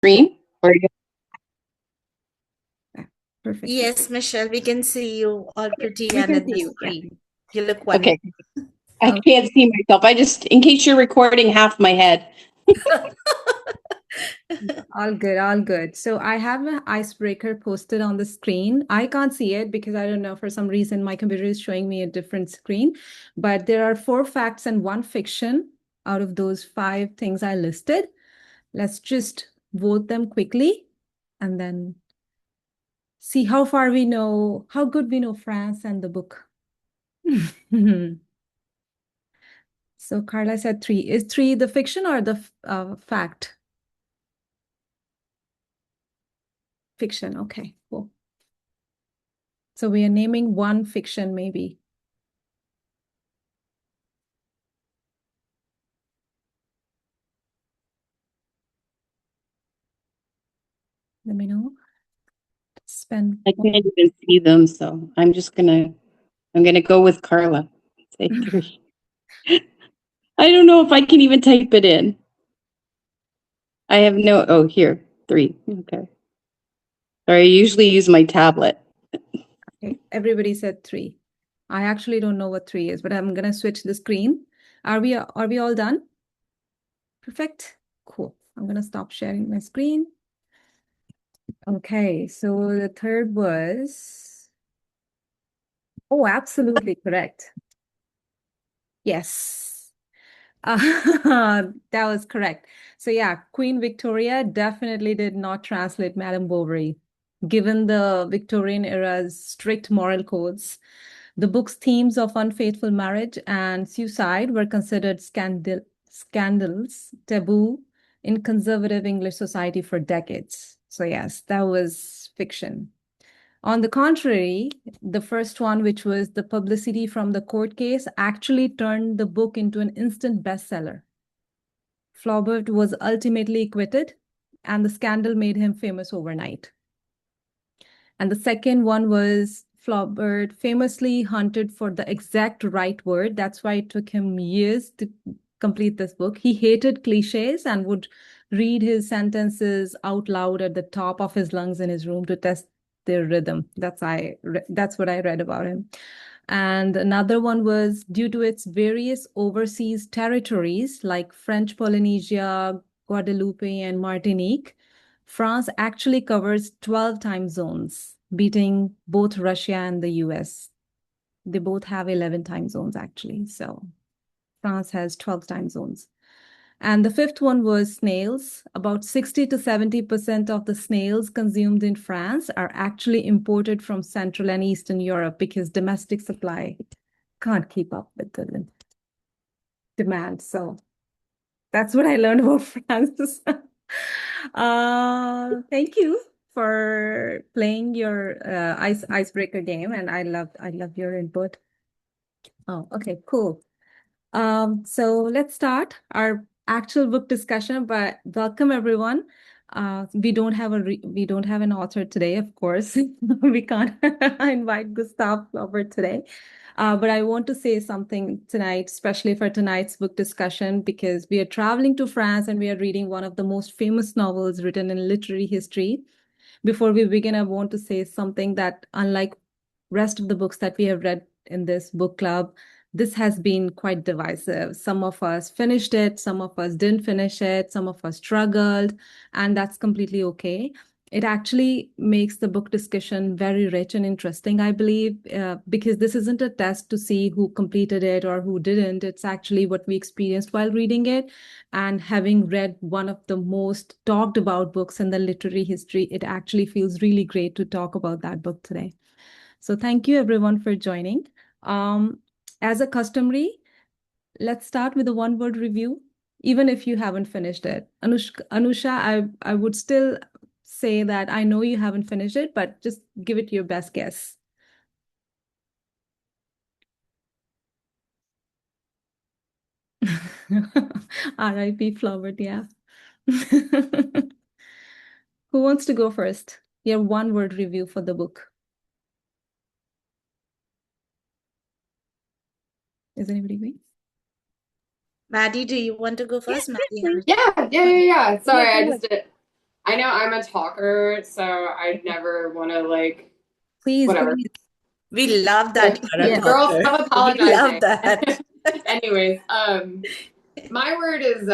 Screen? Or Ah, perfect. Yes, Michelle, we can see you all pretty we and can in see the you. Yeah. screen. You look Okay. wonderful. I Oh, can't see myself. I just, in case you're recording half my head. all good, all good. So I have an icebreaker posted on the screen. I can't see it because I don't know, for some reason, my computer is showing me a different screen. But there are 4 facts and 1 fiction out of those 5 things I listed. Let's just vote them quickly and then see how far we know, how good we know France and the book. So Carla said 3. Is 3 the fiction or the fact? Fiction. Okay, cool. So we are naming one fiction, maybe. Let me know. Spend I can't even see them, so I'm gonna go with Carla. Say 3. I don't know if I can even type it in. I have no, oh, here, 3. Okay. Sorry, I usually use my tablet. Okay, everybody said 3. I actually don't know what 3 is, but I'm gonna switch the screen. Are we all done? Perfect. Cool. I'm gonna stop sharing my screen. Okay, so the third was, oh, absolutely correct. Yes. That was correct. So yeah, Queen Victoria definitely did not translate Madame Bovary. Given the Victorian era's strict moral codes, the book's themes of unfaithful marriage and suicide were considered scandals, taboo in conservative English society for decades. So yes, that was fiction. On the contrary, the first one, which was the publicity from the court case, actually turned the book into an instant bestseller. Flaubert was ultimately acquitted, and the scandal made him famous overnight. And the second one was Flaubert famously hunted for the exact right word. That's why it took him years to complete this book. He hated cliches and would read his sentences out loud at the top of his lungs in his room to test their rhythm. That's what I read about him. And another one was due to its various overseas territories like French Polynesia, Guadeloupe, and Martinique. France actually covers 12 time zones, beating both Russia and the US. They both have 11 time zones, actually. So France has 12 time zones. And the fifth one was snails. About 60 to 70% of the snails consumed in France are actually imported from Central and Eastern Europe because domestic supply can't keep up with the demand. So that's what I learned about France. Thank you for playing your icebreaker game, and I love your input. Oh, okay, cool. So let's start our actual book discussion, but welcome everyone. We don't have an author today, of course. We can't invite Gustave Flaubert today. But I want to say something tonight, especially for tonight's book discussion, because we are traveling to France and we are reading one of the most famous novels written in literary history. Before we begin, I want to say something that, unlike rest of the books that we have read in this book club, this has been quite divisive. Some of us finished it, some of us didn't finish it, some of us struggled, and that's completely okay. It actually makes the book discussion very rich and interesting, I believe, because this isn't a test to see who completed it or who didn't. It's actually what we experienced while reading it. And having read one of the most talked about books in the literary history, it actually feels really great to talk about that book today. So thank you everyone for joining. Um, as a customary, let's start with a one-word review, even if you haven't finished it. Anusha, I would still say that I know you haven't finished it, but just give it your best guess. R.I.P. Flaubert, yeah. Who wants to go first? Your one-word review for the book. Is anybody going? Maddie, do you want to go first? Maddie, Please. Harsh. Yeah. Sorry, Yeah, I go just ahead. I know I'm a talker, so I'd never want to like Please, whatever. please. We love that you're a Yeah. Girls, talker. stop We apologizing. love that. Anyways, my word is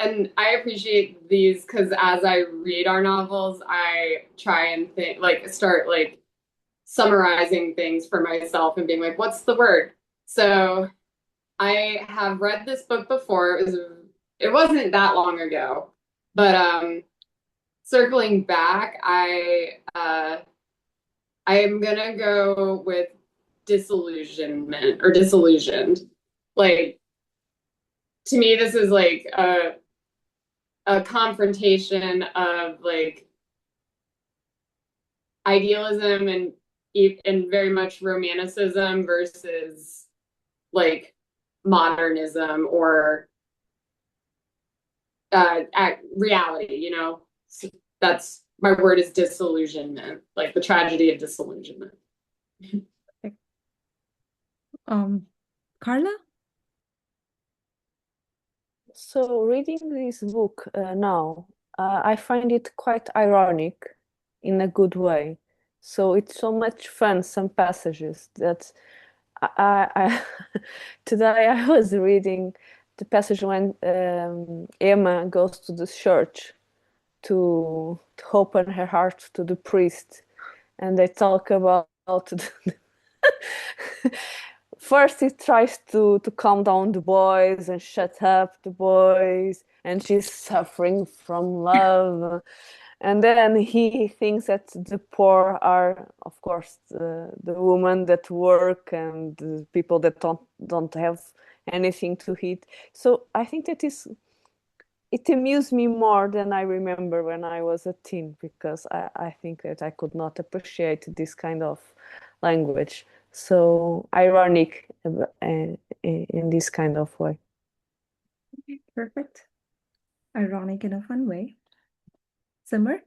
and I appreciate these because as I read our novels, I try and think like start like summarizing things for myself and being like, what's the word? So I have read this book before. It wasn't that long ago, but circling back, I am gonna go with disillusionment or disillusioned. Like to me, this is like a confrontation of like idealism and very much romanticism versus like modernism or reality, you know. So that's my word is disillusionment, like the tragedy of disillusionment. Carla? So reading this book now, I find it quite ironic in a good way. So it's so much fun, some passages that I today I was reading the passage when Emma goes to the church to open her heart to the priest, and they talk about first he tries to calm down the boys and shut up the boys, and she's suffering from love. And then he thinks that the poor are, of course, the women that work and the people that don't have anything to eat. So I think that it amused me more than I remember when I was a teen, because I think that I could not appreciate this kind of language. So ironic in this kind of way. Okay, perfect. Ironic in a fun way. Simmer?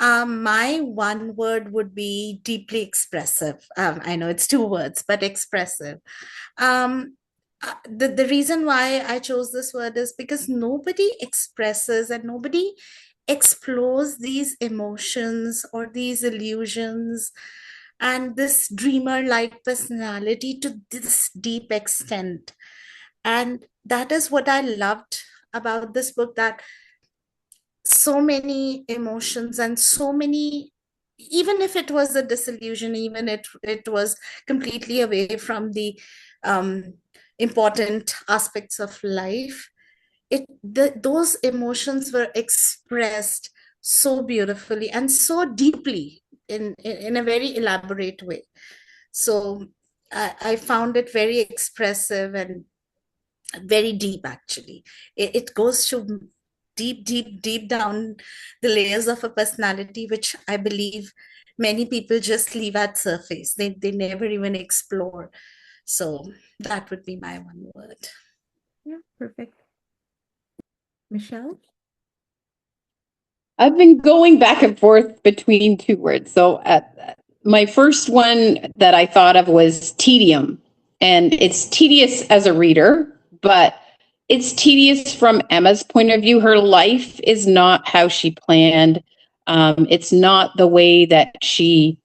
My one word would be deeply expressive. I know it's two words, but expressive. The reason why I chose this word is because nobody expresses and nobody explores these emotions or these illusions and this dreamer-like personality to this deep extent. And that is what I loved about this book, that so many emotions and so many, even if it was a disillusion, even it was completely away from the important aspects of life, those emotions were expressed so beautifully and so deeply in a very elaborate way. So I found it very expressive and very deep. Actually, it goes to deep down the layers of a personality, which I believe many people just leave at surface. They never even explore. So that would be my one word. Yeah, perfect. Michelle? I've been going back and forth between two words. So my first one that I thought of was tedium. And it's tedious as a reader, but it's tedious from Emma's point of view. Her life is not how she planned. It's not the way that she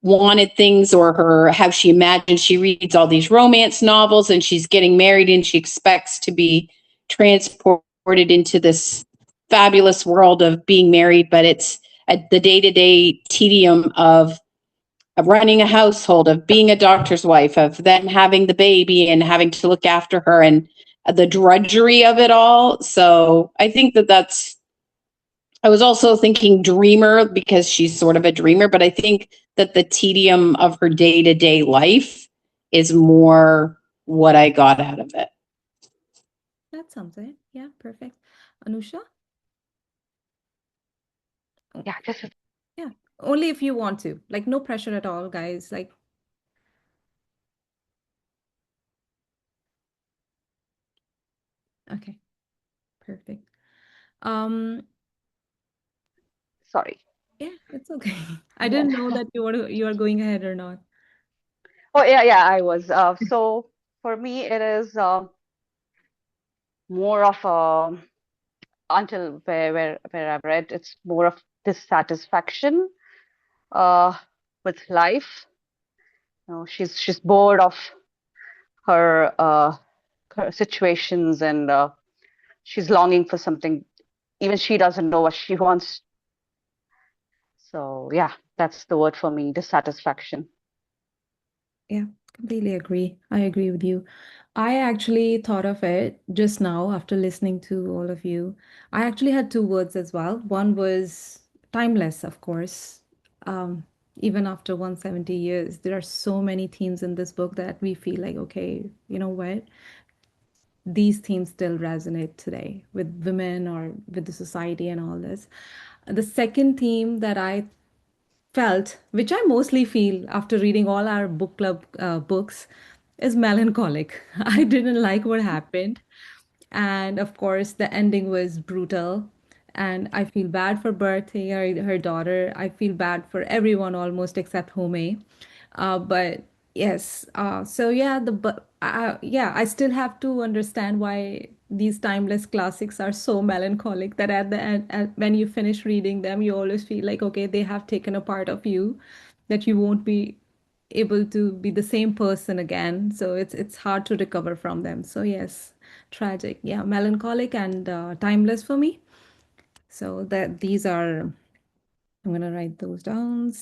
wanted things or her how she imagined. She reads all these romance novels and she's getting married and she expects to be transported into this fabulous world of being married, but it's the day-to-day tedium of running a household, of being a doctor's wife, of then having the baby and having to look after her, and the drudgery of it all. So I think that's I was also thinking dreamer because she's sort of a dreamer, but I think that the tedium of her day-to-day life is more what I got out of it. That's something. Yeah, perfect. Anusha? Yeah, just Yeah, only if you want to. Like, no pressure at all, guys. Like, okay, perfect. Um, sorry. yeah, it's okay. I Yeah. didn't know that you are going ahead or not. Oh, yeah, I was. So for me, it is more of a until where I've read, it's more of dissatisfaction uh, with life. She's bored of her her situations, and she's longing for something. Even she doesn't know what she wants. So yeah, that's the word for me, dissatisfaction. Yeah, completely agree. I agree with you. I actually thought of it just now after listening to all of you. I actually had two words as well. One was timeless, of course. Um, Even after 170 years, there are so many themes in this book that we feel like, okay, you know what? These themes still resonate today with women or with the society and all this. The second theme that I felt, which I mostly feel after reading all our book club books, is melancholic. I didn't like what happened. And of course, the ending was brutal. And I feel bad for Bertie, her daughter. I feel bad for everyone almost except Home. But yes, so yeah, but yeah, I still have to understand why these timeless classics are so melancholic that at the end, when you finish reading them, you always feel like, okay, they have taken a part of you that you won't be able to be the same person again. So it's hard to recover from them. So yes, tragic, yeah, melancholic and timeless for me. So that these are, I'm gonna write those down.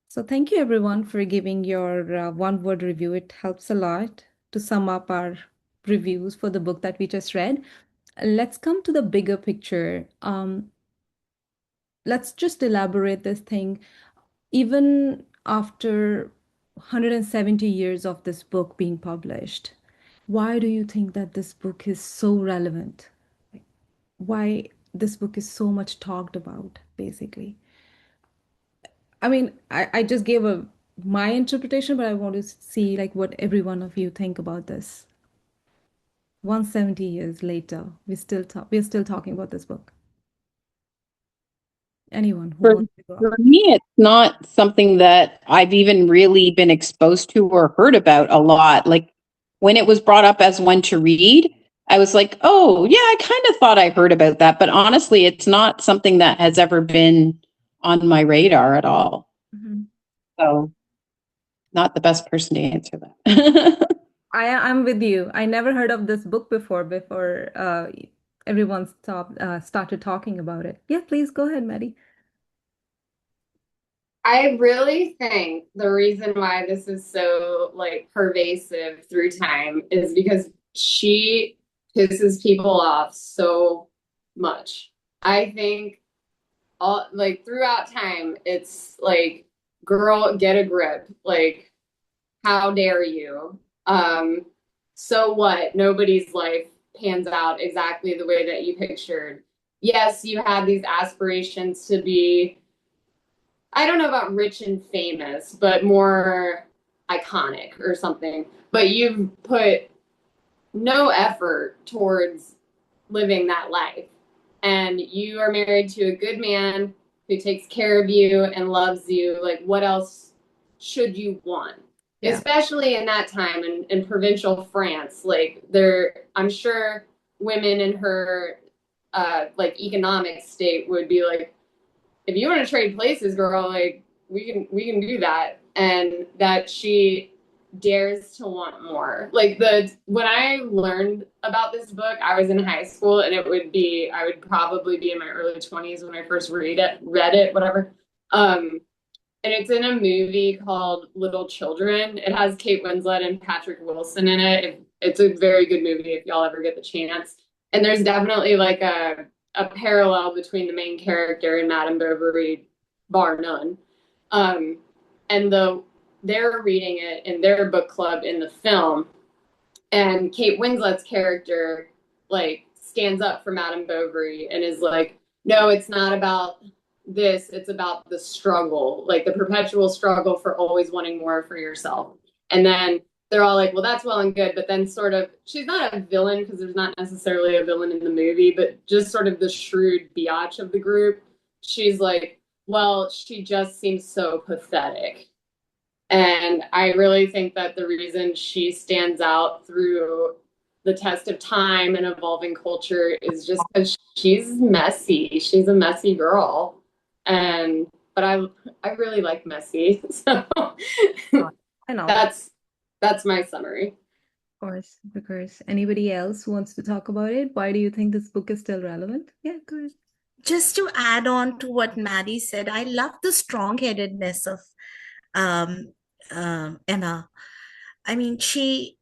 So thank you everyone for giving your one-word review. It helps a lot to sum up our reviews for the book that we just read. Let's come to the bigger picture. Let's just elaborate this thing. Even after 170 years of this book being published, why do you think that this book is so relevant? Why this book is so much talked about, basically? I mean, I just gave my interpretation, but I want to see like what every one of you think about this. 170 years later, we're still talking about this book. Anyone who For, wants to go? for me, it's not something that I've even really been exposed to or heard about a lot. Like when it was brought up as one to read, I was like, oh, yeah, I kind of thought I heard about that. But honestly, it's not something that has ever been on my radar at all. Mhm. So, not the best person to answer that. I'm with you. I never heard of this book before everyone started talking about it. Yeah, please go ahead, Maddie. I really think the reason why this is so like pervasive through time is because she pisses people off so much. I think all like throughout time, it's like, girl, get a grip. Like, how dare you? So what? Nobody's life pans out exactly the way that you pictured. Yes, you had these aspirations to be, I don't know about rich and famous, but more iconic or something. But you've put no effort towards living that life. And you are married to a good man who takes care of you and loves you. Like, what else should you want? Yeah. Especially in that time in provincial France. Like, I'm sure women in her like economic state would be like, if you want to trade places, girl, like we can do that. And that she dares to want more. Like when I learned about this book, I was in high school, and I would probably be in my early 20s when I first read it, whatever. And it's in a movie called Little Children. It has Kate Winslet and Patrick Wilson in it. It's a very good movie if y'all ever get the chance. And there's definitely like a parallel between the main character and Madame Bovary, bar none. Um, and they're reading it in their book club in the film, and Kate Winslet's character like stands up for Madame Bovary and is like, no, it's not about this, it's about the struggle, like the perpetual struggle for always wanting more for yourself. And then they're all like, well, that's well and good, but then sort of, she's not a villain because there's not necessarily a villain in the movie, but just sort of the shrewd biatch of the group. She's like, well, she just seems so pathetic. And I really think that the reason she stands out through the test of time and evolving culture is just because she's messy. She's a messy girl. But I really like messy. So I know. that's my summary. Of course, of course. Anybody else who wants to talk about it? Why do you think this book is still relevant? Yeah, go ahead. Just to add on to what Maddie said, I love the strong-headedness of um, Emma. I mean, she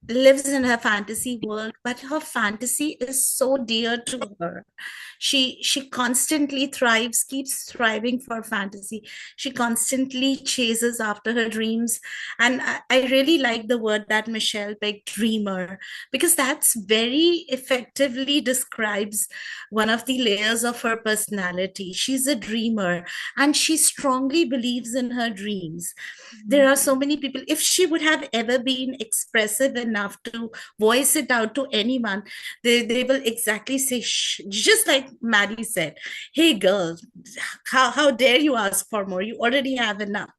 lives in her fantasy world, but her fantasy is so dear to her. She constantly thrives, keeps thriving for fantasy. She constantly chases after her dreams. And I really like the word that Michelle picked, dreamer, because that's very effectively describes one of the layers of her personality. She's a dreamer and she strongly believes in her dreams. There are so many people, if she would have ever been expressive enough to voice it out to anyone, they will exactly say, shh, just like Maddie said, hey girl, how dare you ask for more, you already have enough.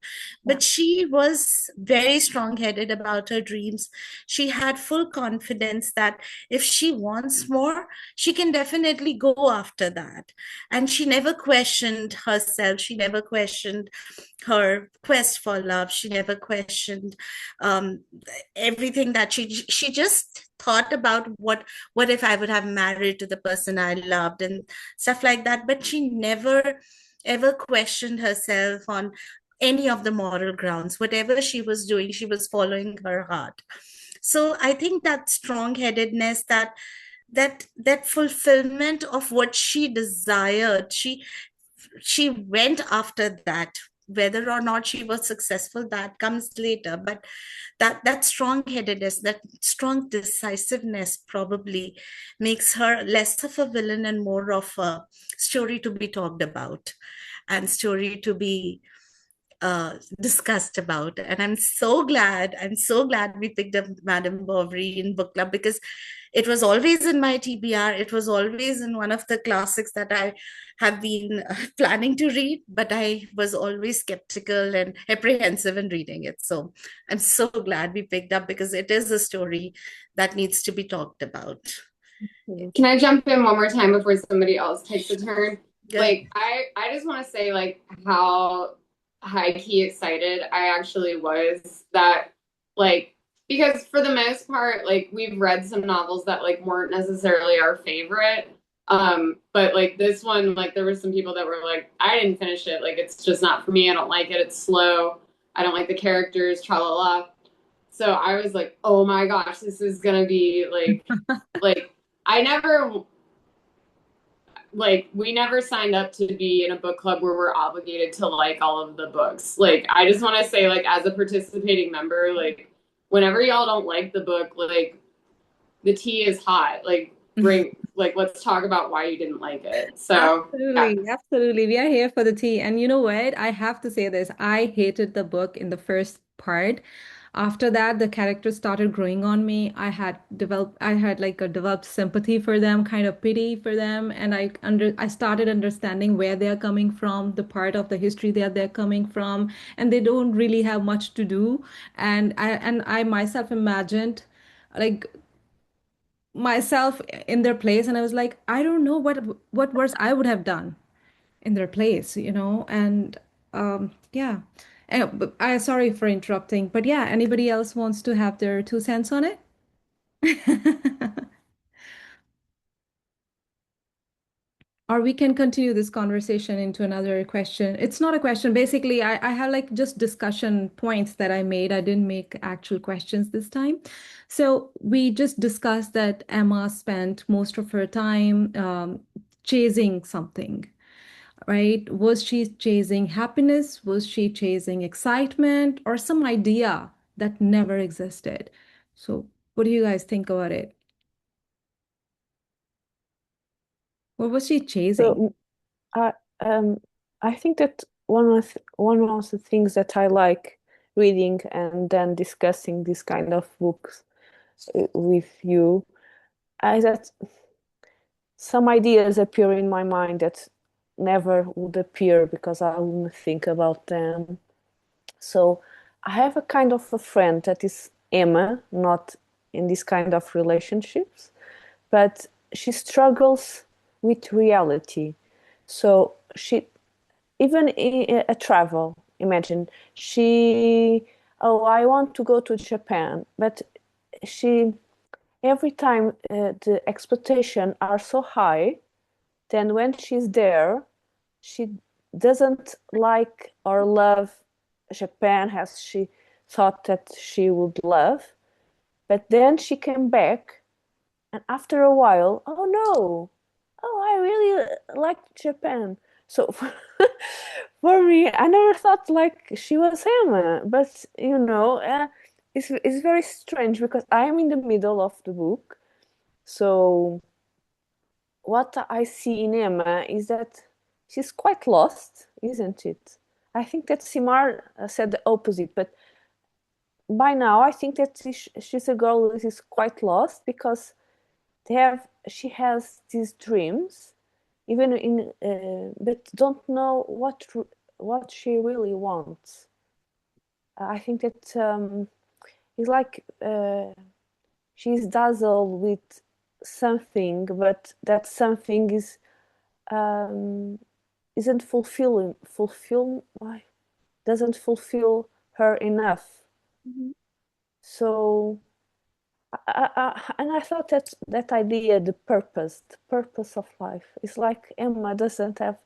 But she was very strong-headed about her dreams. She had full confidence that if she wants more, she can definitely go after that. And she never questioned herself, she never questioned her quest for love, she never questioned um, everything that she just thought about what if I would have married to the person I loved and stuff like that. But she never ever questioned herself on any of the moral grounds. Whatever she was doing, she was following her heart. So I think that strong-headedness, that fulfillment of what she desired, she went after that. Whether or not she was successful, that comes later. But that strong-headedness, that strong decisiveness probably makes her less of a villain and more of a story to be talked about and story to be discussed about. And I'm so glad we picked up Madame Bovary in book club, because it was always in my TBR. It was always in one of the classics that I have been planning to read, but I was always skeptical and apprehensive in reading it. So I'm so glad we picked up, because it is a story that needs to be talked about. Can I jump in one more time before somebody else takes a turn? Good. Like, I just want to say, like, how high key excited I actually was that, like, because for the most part, like, we've read some novels that, like, weren't necessarily our favorite. But like this one, like, there were some people that were like, I didn't finish it. Like, it's just not for me. I don't like it. It's slow. I don't like the characters, tra la la. So I was like, oh my gosh, this is gonna be like I never we never signed up to be in a book club where we're obligated to like all of the books. Like, I just want to say, like, as a participating member, like, whenever y'all don't like the book, like, the tea is hot. Like, let's talk about why you didn't like it. So Absolutely, absolutely. We are here for the tea. And you know what? I have to say this. I hated the book in the first part. After that, the characters started growing on me. I had like a developed sympathy for them, kind of pity for them, and I started understanding where they're coming from, the part of the history that they're coming from, and they don't really have much to do. And I myself imagined like myself in their place, and I was like, I don't know what worse I would have done in their place, and yeah. But I sorry for interrupting, but yeah, anybody else wants to have their 2 cents on it? Or we can continue this conversation into another question. It's not a question. Basically, I have like just discussion points that I made. I didn't make actual questions this time. So we just discussed that Emma spent most of her time chasing something, right? Was she chasing happiness? Was she chasing excitement or some idea that never existed? So what do you guys think about it? What was she chasing? So I I think that one of the things that I like reading and then discussing this kind of books with you is that some ideas appear in my mind that never would appear because I wouldn't think about them. So I have a kind of a friend that is Emma, not in this kind of relationships, but she struggles with reality. So she, even in a travel, imagine I want to go to Japan, but she, every time the expectations are so high, then when she's there, she doesn't like or love Japan as she thought that she would love. But then she came back, and after a while, oh no, I really liked Japan. So for me, I never thought like she was Emma, but it's very strange because I am in the middle of the book. So what I see in Emma is that she's quite lost, isn't it? I think that Simar said the opposite, but by now I think that she's a girl who is quite lost because she has these dreams, even but don't know what she really wants. I think that it's like she's dazzled with something, but that something isn't doesn't fulfill her enough. So and I thought that idea, the purpose of life, is like Emma doesn't have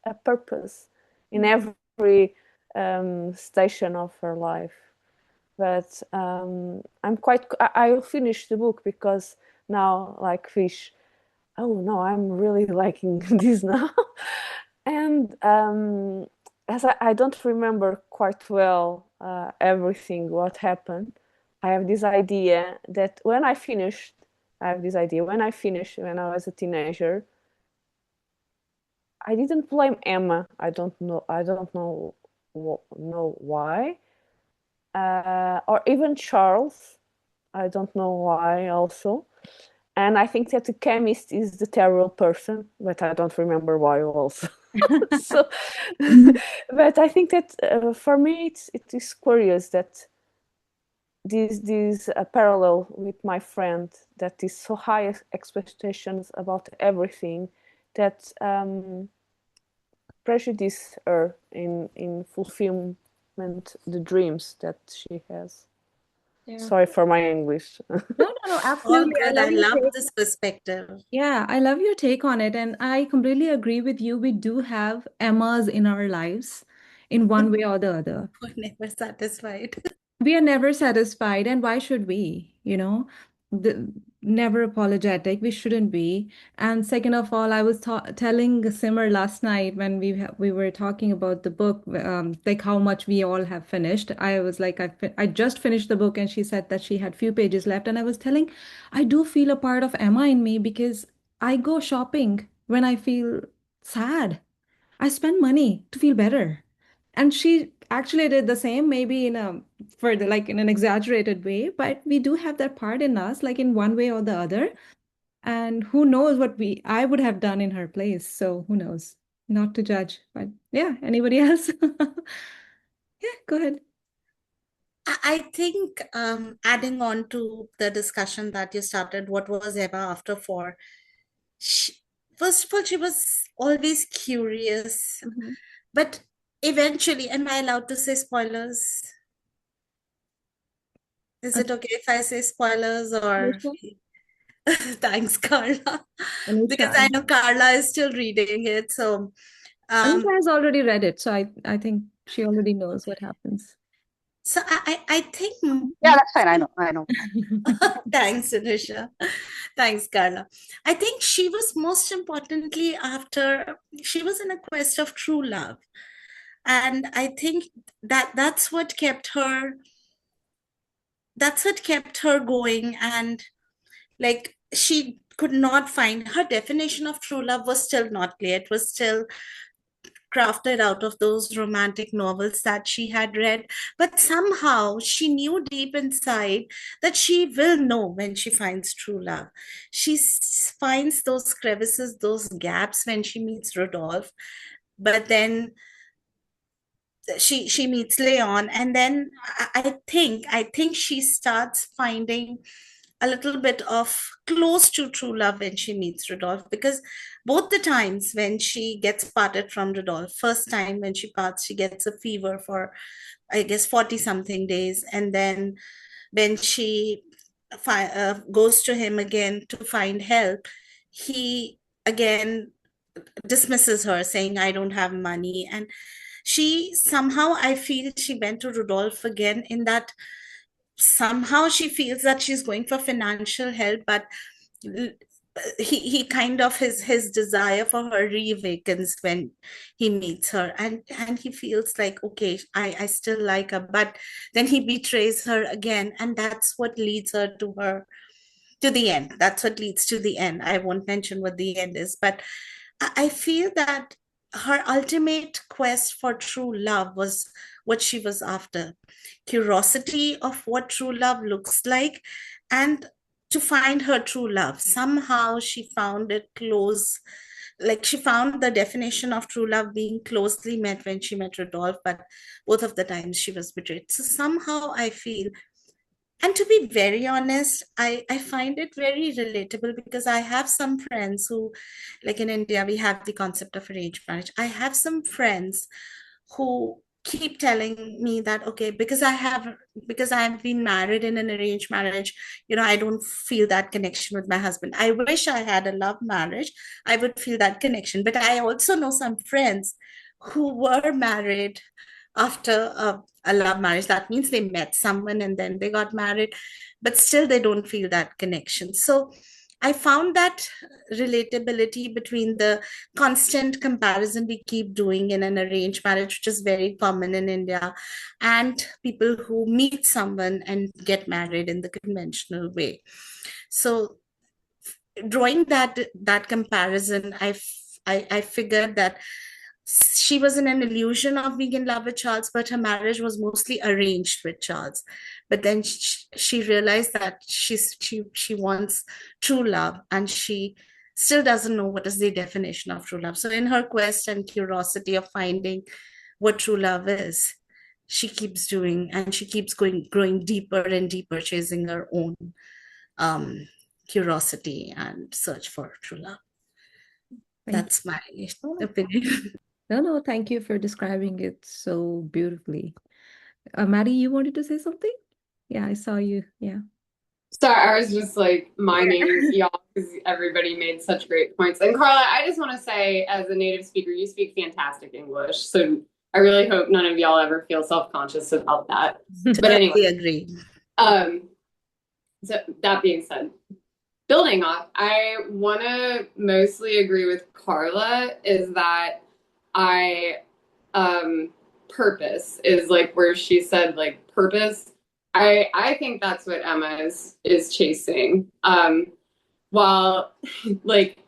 a purpose in every station of her life. But I'll finish the book because now, like Fish, oh no, I'm really liking this now. And as I don't remember quite well everything what happened, I have this idea that when I finished when I was a teenager, I didn't blame Emma. I don't know why, or even Charles. I don't know why also. And I think that the chemist is the terrible person, but I don't remember why also. So, but I think that for me it is curious that this parallel with my friend, that is so high expectations about everything, that prejudice her in fulfillment the dreams that she has. Yeah. Sorry for my English. No, All absolutely. good. I your love take. this perspective. Yeah, I love your take on it. And I completely agree with you. We do have Emmas in our lives in one way or the other. We're never satisfied. We are never satisfied, and why should we? Never apologetic. We shouldn't be. And second of all, I was telling Simmer last night when we were talking about the book, like how much we all have finished. I was like, I just finished the book, and she said that she had few pages left, and I was telling, I do feel a part of Emma in me because I go shopping when I feel sad. I spend money to feel better. And she actually did the same, maybe in an exaggerated way, but we do have that part in us, like in one way or the other. And who knows what I would have done in her place. So who knows? Not to judge, but yeah, anybody else? Yeah, go ahead. I think adding on to the discussion that you started, what was Eva after four? She, first of all, she was always curious, but eventually, am I allowed to say spoilers? Is it okay if I say spoilers or? Thanks, Carla. Because I know Carla is still reading it. So Anisha has already read it, so I think she already knows what happens. So I think Yeah, that's fine. I know. Thanks, Anisha. Thanks, Carla. I think she was most importantly she was in a quest of true love. And I think that's what kept her going. And like she could not find her definition of true love was still not clear. It was still crafted out of those romantic novels that she had read, but somehow she knew deep inside that she will know when she finds true love. She finds those crevices, those gaps when she meets Rodolphe, but then she meets Leon, and then I think she starts finding a little bit of close to true love when she meets Rudolph, because both the times when she gets parted from Rudolph, first time when she parts, she gets a fever for, I guess, 40 something days. And then when she goes to him again to find help, he again dismisses her, saying, I don't have money. And she somehow, I feel she went to Rudolph again in that somehow she feels that she's going for financial help, but he kind of his desire for her reawakens when he meets her, and he feels like, okay, I still like her, but then he betrays her again, and that's what leads her to the end. That's what leads to the end. I won't mention what the end is, but I feel that her ultimate quest for true love was what she was after: curiosity of what true love looks like, and to find her true love. Somehow she found it close, like she found the definition of true love being closely met when she met Rodolphe, but both of the times she was betrayed. So somehow I feel, and to be very honest, I find it very relatable, because I have some friends who, like in India, we have the concept of arranged marriage. I have some friends who keep telling me that, okay, because I've been married in an arranged marriage, I don't feel that connection with my husband. I wish I had a love marriage. I would feel that connection. But I also know some friends who were married after a love marriage. That means they met someone and then they got married, but still they don't feel that connection. So I found that relatability between the constant comparison we keep doing in an arranged marriage, which is very common in India, and people who meet someone and get married in the conventional way. So drawing that comparison, I figured that she was in an illusion of being in love with Charles, but her marriage was mostly arranged with Charles. But then she realized that she wants true love, and she still doesn't know what is the definition of true love. So in her quest and curiosity of finding what true love is, she keeps doing, and she keeps growing deeper and deeper, chasing her own um, curiosity and search for true love. That's my opinion. No, thank you for describing it so beautifully. Maddie, you wanted to say something? Yeah, I saw you. Yeah. Sorry, I was just like miming y'all because everybody made such great points. And Carla, I just want to say, as a native speaker, you speak fantastic English. So I really hope none of y'all ever feel self-conscious about that. But anyway, agree. So that being said, building off, I want to mostly agree with Carla, is that purpose is like where she said like purpose. I think that's what Emma is chasing. While like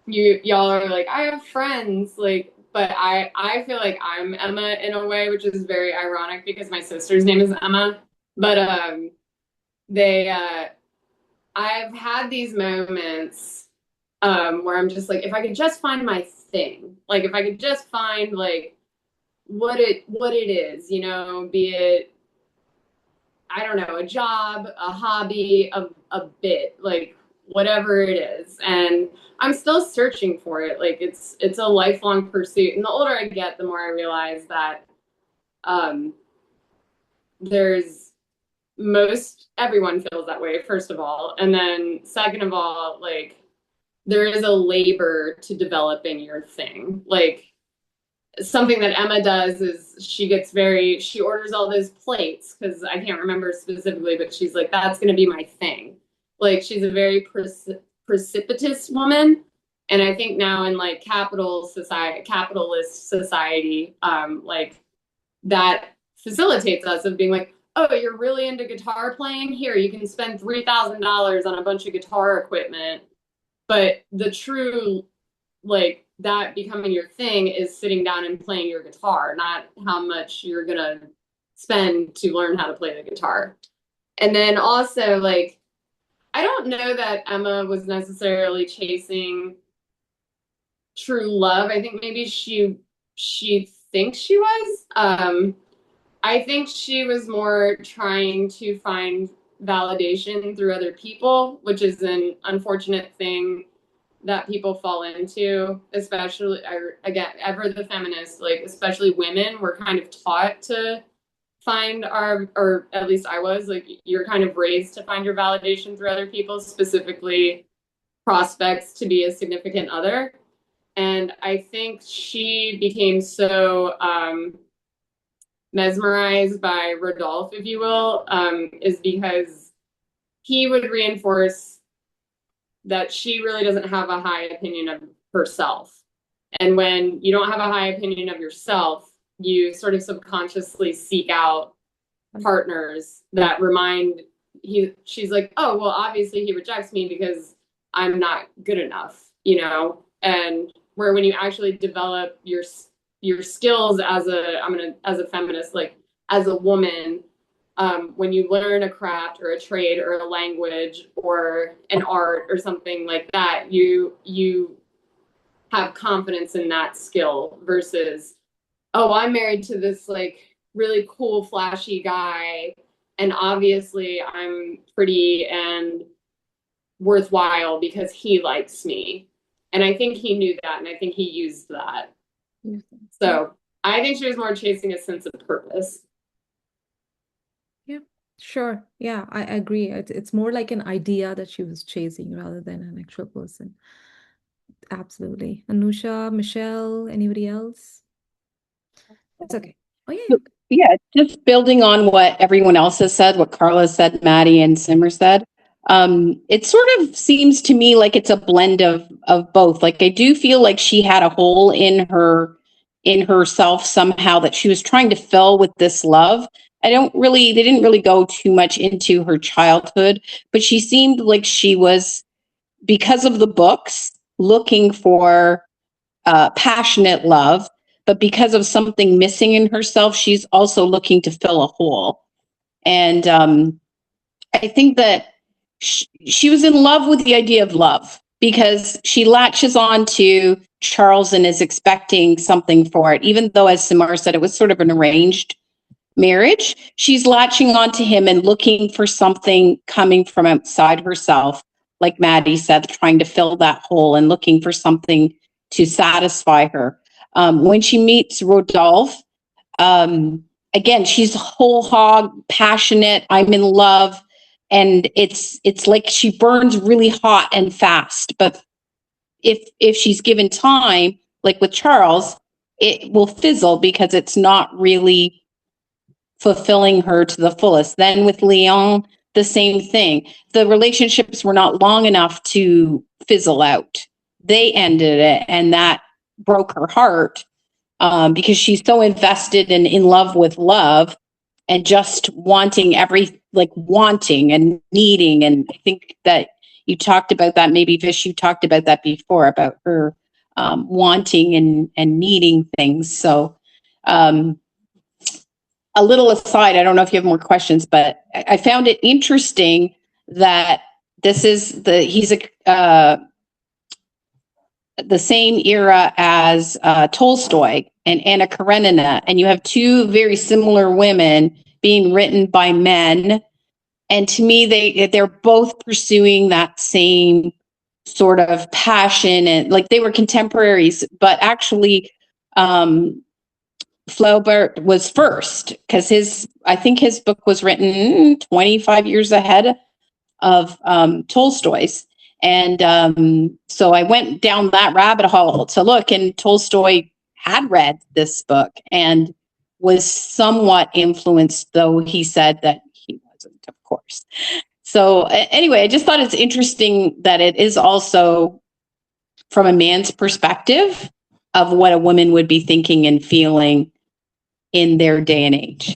y'all are like, I have friends, like, but I feel like I'm Emma in a way, which is very ironic because my sister's name is Emma. But I've had these moments where I'm just like, if I could just find my thing, like if I could just find like what it is, be it, I don't know, a job, a hobby, a bit, like whatever it is. And I'm still searching for it. Like it's a lifelong pursuit. And the older I get, the more I realize that everyone feels that way, first of all. And then second of all, like there is a labor to developing your thing. Like something that Emma does is she orders all those plates, because I can't remember specifically, but she's like, that's going to be my thing. Like she's a very precipitous woman. And I think now in like capitalist society, like that facilitates us of being like, oh, you're really into guitar playing? Here, you can spend $3,000 on a bunch of guitar equipment. But the true, like, that becoming your thing is sitting down and playing your guitar, not how much you're going to spend to learn how to play the guitar. And then also, like, I don't know that Emma was necessarily chasing true love. I think maybe she thinks she was. I think she was more trying to find validation through other people, which is an unfortunate thing that people fall into, especially, again, ever the feminist, like, especially women, we're kind of taught to find our, or at least I was, like, you're kind of raised to find your validation through other people, specifically prospects to be a significant other. And I think she became so mesmerized by Rodolphe, if you will, is because he would reinforce that she really doesn't have a high opinion of herself. And when you don't have a high opinion of yourself, you sort of subconsciously seek out partners that remind she's like, oh, well, obviously he rejects me because I'm not good enough, you know? And where when you actually develop your skills as a feminist, like as a woman, when you learn a craft or a trade or a language or an art or something like that, you have confidence in that skill versus, oh, I'm married to this like really cool, flashy guy, and obviously I'm pretty and worthwhile because he likes me. And I think he knew that, and I think he used that. So I think she was more chasing a sense of purpose. Yeah, sure. Yeah, I agree. It's more like an idea that she was chasing rather than an actual person. Absolutely. Anusha, Michelle, anybody else? It's okay. Oh, yeah. Yeah, just building on what everyone else has said, what Carla said, Maddie and Simmer said. It sort of seems to me like it's a blend of both. Like I do feel like she had a hole in herself somehow that she was trying to fill with this love. They didn't really go too much into her childhood, but she seemed like she was, because of the books, looking for passionate love, but because of something missing in herself, she's also looking to fill a hole. And I think that she was in love with the idea of love because she latches on to Charles and is expecting something for it, even though, as Samar said, it was sort of an arranged marriage. She's latching on to him and looking for something coming from outside herself, like Maddie said, trying to fill that hole and looking for something to satisfy her. When she meets Rodolphe, again, she's whole hog, passionate. I'm in love, and it's like she burns really hot and fast. But if she's given time, like with Charles, it will fizzle because it's not really fulfilling her to the fullest. Then with Leon, the same thing. The relationships were not long enough to fizzle out. They ended it, and that broke her heart because she's so invested and in love with love and just wanting wanting and needing. And I think that you talked about that, maybe Vish, you talked about that before, about her wanting and needing things. So a little aside, I don't know if you have more questions, but I found it interesting that he's the same era as Tolstoy and Anna Karenina, and you have two very similar women being written by men, and to me, they're both pursuing that same sort of passion, and like they were contemporaries, but actually, Flaubert was first because I think his book was written 25 years ahead of Tolstoy's. And so I went down that rabbit hole to look, and Tolstoy had read this book and was somewhat influenced, though he said that he wasn't, of course. So anyway, I just thought it's interesting that it is also from a man's perspective of what a woman would be thinking and feeling in their day and age.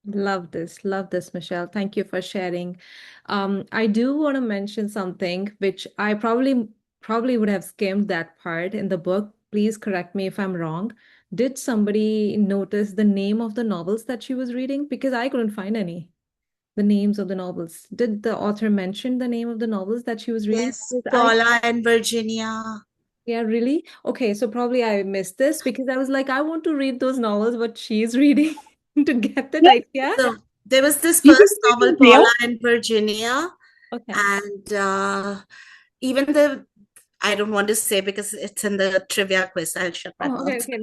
Love this, Michelle. Thank you for sharing. I do want to mention something which I probably would have skimmed that part in the book. Please correct me if I'm wrong. Did somebody notice the name of the novels that she was reading? Because I couldn't find any. The names of the novels. Did the author mention the name of the novels that she was reading? Yes, Paula and Virginia. Yeah, really? Okay, so probably I missed this because I was like, I want to read those novels, but she's reading to get that idea. So There was this You think first this novel, is Paula real? and Virginia, Okay. and even I don't want to say because it's in the trivia quiz. I'll shut my Oh, okay, mouth. okay.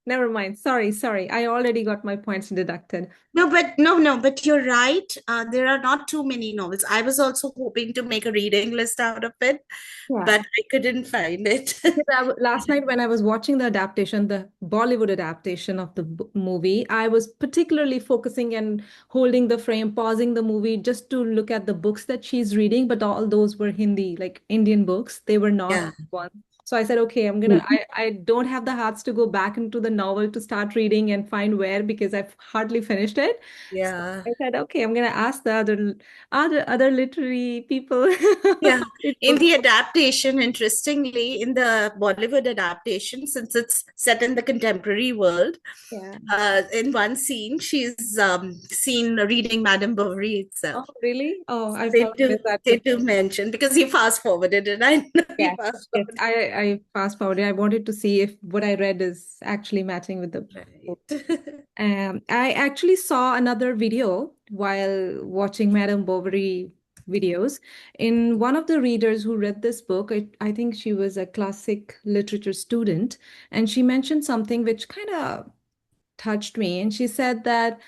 Never mind. Sorry. I already got my points deducted. No, but you're right. There are not too many novels. I was also hoping to make a reading list out of it, Yeah. but I couldn't find it. Because last night when I was watching the adaptation, the Bollywood adaptation of the movie, I was particularly focusing and holding the frame, pausing the movie just to look at the books that she's reading, but all those were Hindi, like Indian books. They were not Yeah, one. So I said, okay, I don't have the hearts to go back into the novel to start reading and find where because I've hardly finished it. So yeah. I said, okay, I'm gonna ask the other literary people. Yeah, in people. the adaptation, interestingly, in the Bollywood adaptation, since it's set in the contemporary world, Yeah. in one scene, she's seen reading Madame Bovary Oh, itself. really? Oh, So I probably missed that. they do mention because he fast forwarded it. I know he Yes, fast yes. forwarded. I fast forwarded. I wanted to see if what I read is actually matching with the book. Right. I actually saw another video while watching Madame Bovary videos. In one of the readers who read this book, I think she was a classic literature student, and she mentioned something which kind of touched me. And she said that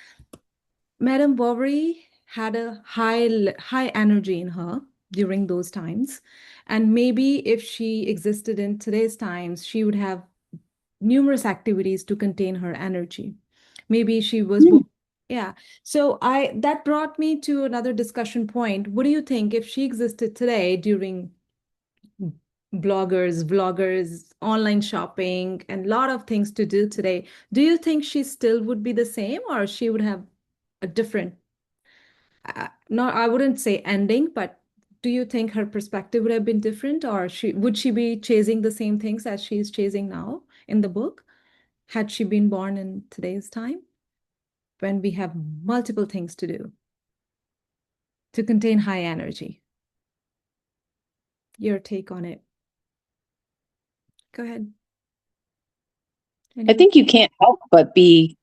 Madame Bovary had a high energy in her during those times. And maybe if she existed in today's times, she would have numerous activities to contain her energy. Maybe she was Hmm. yeah. So I that brought me to another discussion point. What do you think if she existed today during vloggers, online shopping, and a lot of things to do today? Do you think she still would be the same or she would have a different not I wouldn't say ending, but do you think her perspective would have been different, or would she be chasing the same things as she is chasing now in the book, had she been born in today's time when we have multiple things to do to contain high energy? Your take on it. Go ahead. I think you can't help but be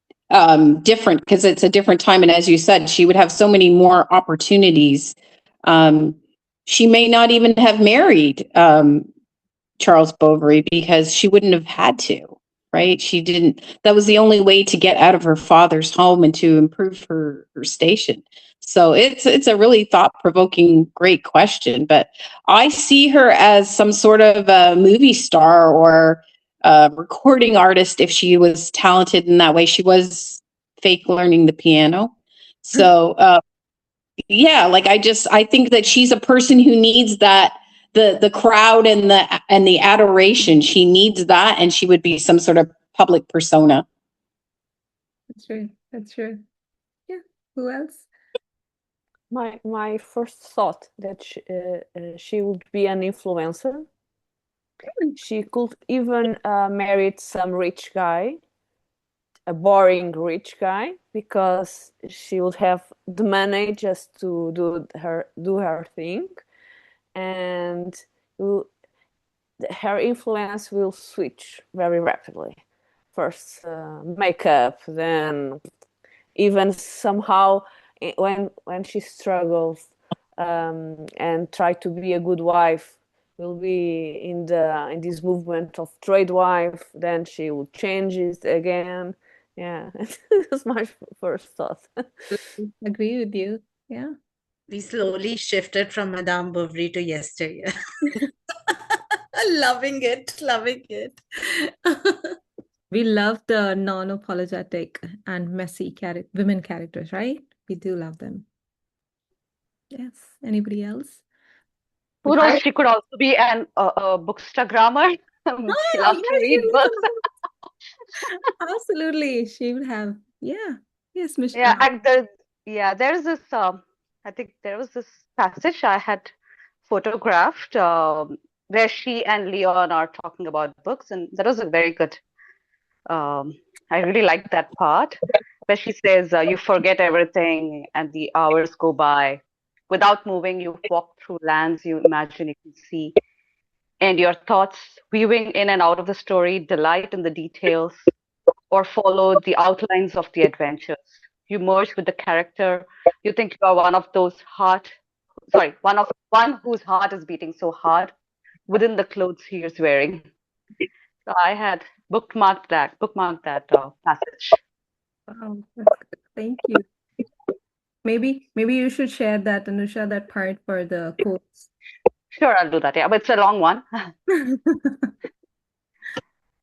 different because it's a different time. And as you said, she would have so many more opportunities. Um, she may not even have married Charles Bovary because she wouldn't have had to, right? She didn't, that was the only way to get out of her father's home and to improve her station. So it's a really thought-provoking, great question. But I see her as some sort of a movie star or a recording artist if she was talented in that way. She was fake learning the piano. So yeah, like I think that she's a person who needs that the crowd and the adoration. She needs that, and she would be some sort of public persona. That's true. That's true. Yeah. Who else? My first thought that she would be an influencer. She could even marry some rich guy, a boring rich guy, because she would have the money just to do her thing, and her influence will switch very rapidly. First makeup, then even somehow when she struggles and try to be a good wife, will be in this movement of trade wife, then she will change it again. Yeah. That's my first thought. Agree with you. Yeah. We slowly shifted from Madame Bovary to yesteryear. Loving it, loving it. We love the non-apologetic and messy women characters, right? We do love them. Yes. Anybody else? Who Would knows? I She could also be an bookstagrammer. She Oh, loves to read books. absolutely. She would have, yeah. Yes, Yeah, Michelle. and there's this. I think there was this passage I had photographed where she and Leon are talking about books, and that was a very good. Um, I really liked that part where she says, "You forget everything, and the hours go by. Without moving, you walk through lands you imagine you can see, and your thoughts, weaving in and out of the story, delight in the details or follow the outlines of the adventures. you merge with the character. You think you are one whose heart is beating so hard within the clothes he is wearing. So I had bookmarked that passage. Wow, that's good. Thank you. Maybe you should share that, Anusha, that part for the quotes. Sure, I'll do that. Yeah, but it's a long one.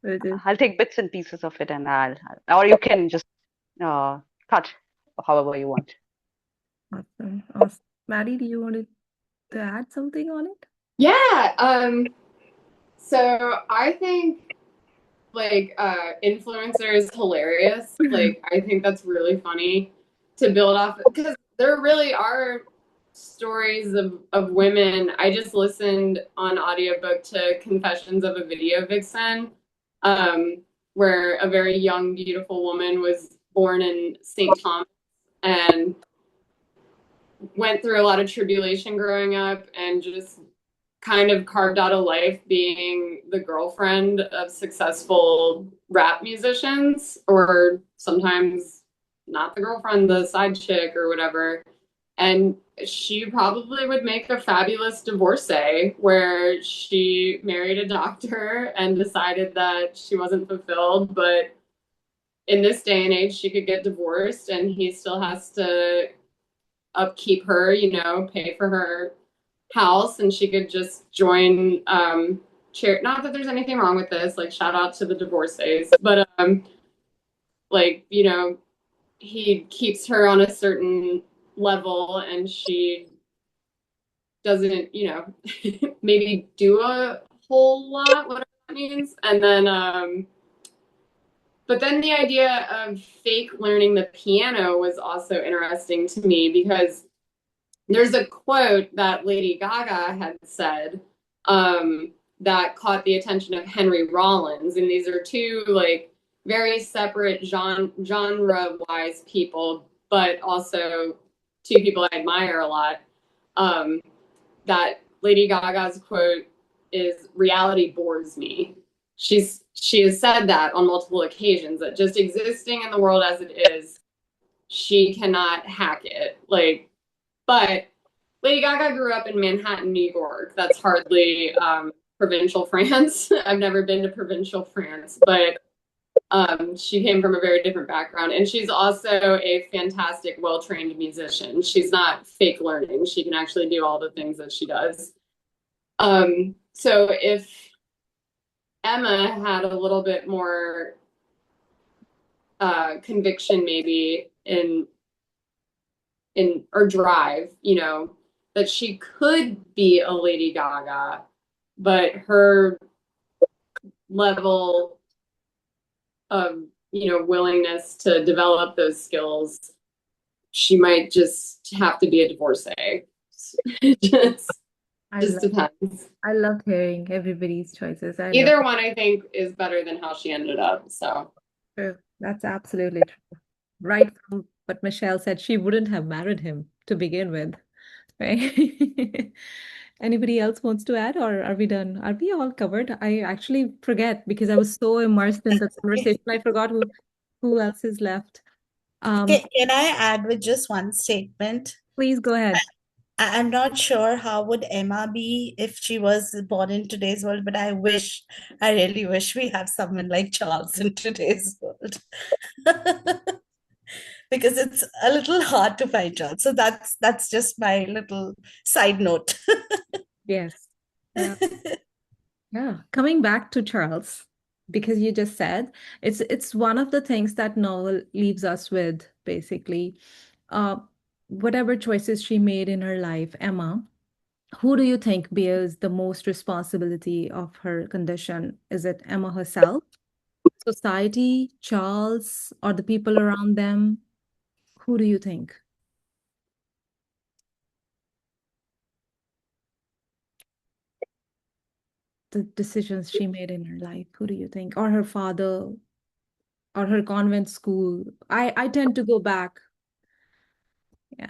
Will do. I'll take bits and pieces of it, and or you can just cut however you want. Awesome. Awesome. Maddie, do you want to add something on it? Yeah. So I think like influencer is hilarious. Like I think that's really funny to build off because there really are stories of women. I just listened on audiobook to Confessions of a Video Vixen, where a very young, beautiful woman was born in St. Thomas and went through a lot of tribulation growing up and just kind of carved out a life being the girlfriend of successful rap musicians, or sometimes not the girlfriend, the side chick or whatever. And she probably would make a fabulous divorcee where she married a doctor and decided that she wasn't fulfilled, but in this day and age, she could get divorced and he still has to upkeep her, pay for her house, and she could just join not that there's anything wrong with this, like shout out to the divorcees, but he keeps her on a certain level and she doesn't, maybe do a whole lot, whatever that means. And then but then the idea of fake learning the piano was also interesting to me because there's a quote that Lady Gaga had said that caught the attention of Henry Rollins, and these are two like very separate genre-wise people, but also two people I admire a lot. That Lady Gaga's quote is "Reality bores me." She has said that on multiple occasions, that just existing in the world as it is, she cannot hack it. But Lady Gaga grew up in Manhattan, New York. That's hardly provincial France. I've never been to provincial France, but she came from a very different background. And she's also a fantastic, well-trained musician. She's not fake learning. She can actually do all the things that she does. So if Emma had a little bit more conviction maybe in or drive, that she could be a Lady Gaga, but her level of, willingness to develop those skills, she might just have to be a divorcee. just depends. I love hearing everybody's choices. Either one, I think, is better than how she ended up. So true. That's absolutely true. Right from what Michelle said, she wouldn't have married him to begin with, right? Anybody else wants to add, or are we done? Are we all covered? I actually forget because I was so immersed in the conversation. I forgot who else is left. Can I add with just one statement? Please go ahead. I'm not sure how would Emma be if she was born in today's world, but I really wish we have someone like Charles in today's world. Because it's a little hard to find Charles. So that's just my little side note. Yes. Yeah. Coming back to Charles, because you just said it's one of the things that novel leaves us with, basically. Whatever choices she made in her life, Emma, who do you think bears the most responsibility of her condition? Is it Emma herself, society, Charles, or the people around them? Who do you think? The decisions she made in her life, who do you think? Or her father, or her convent school? I tend to go back. Yeah.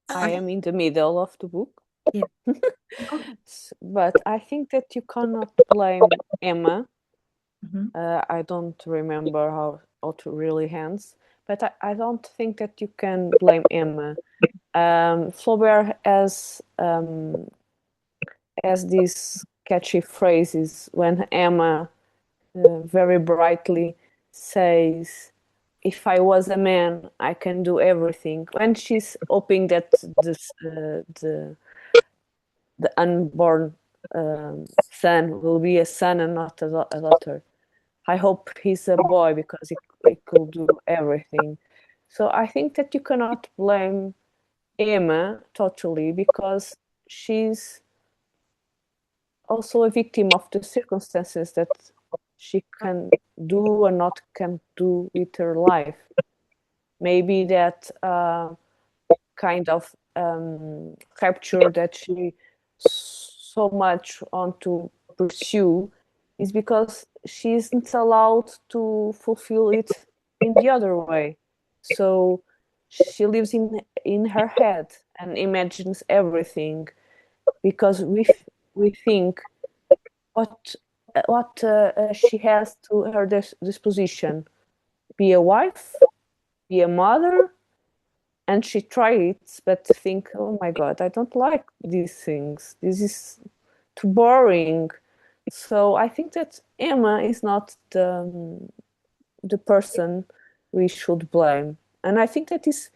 I am in the middle of the book. Yeah. But I think that you cannot blame Emma Mhm. I don't remember how it really ends, but I don't think that you can blame Emma. Flaubert has these catchy phrases when Emma very brightly says, "If I was a man, I can do everything." When she's hoping that the unborn son will be a son and not a daughter. I hope he's a boy because he could do everything. So I think that you cannot blame Emma totally because she's also a victim of the circumstances that she can do or not can do with her life. Maybe that kind of capture that she so much want to pursue is because she isn't allowed to fulfill it in the other way. So she lives in her head and imagines everything because we think what she has to her disposition: be a wife, be a mother, and she tries but think, oh my god, I don't like these things, this is too boring. So I think that Emma is not the person we should blame. And I think that is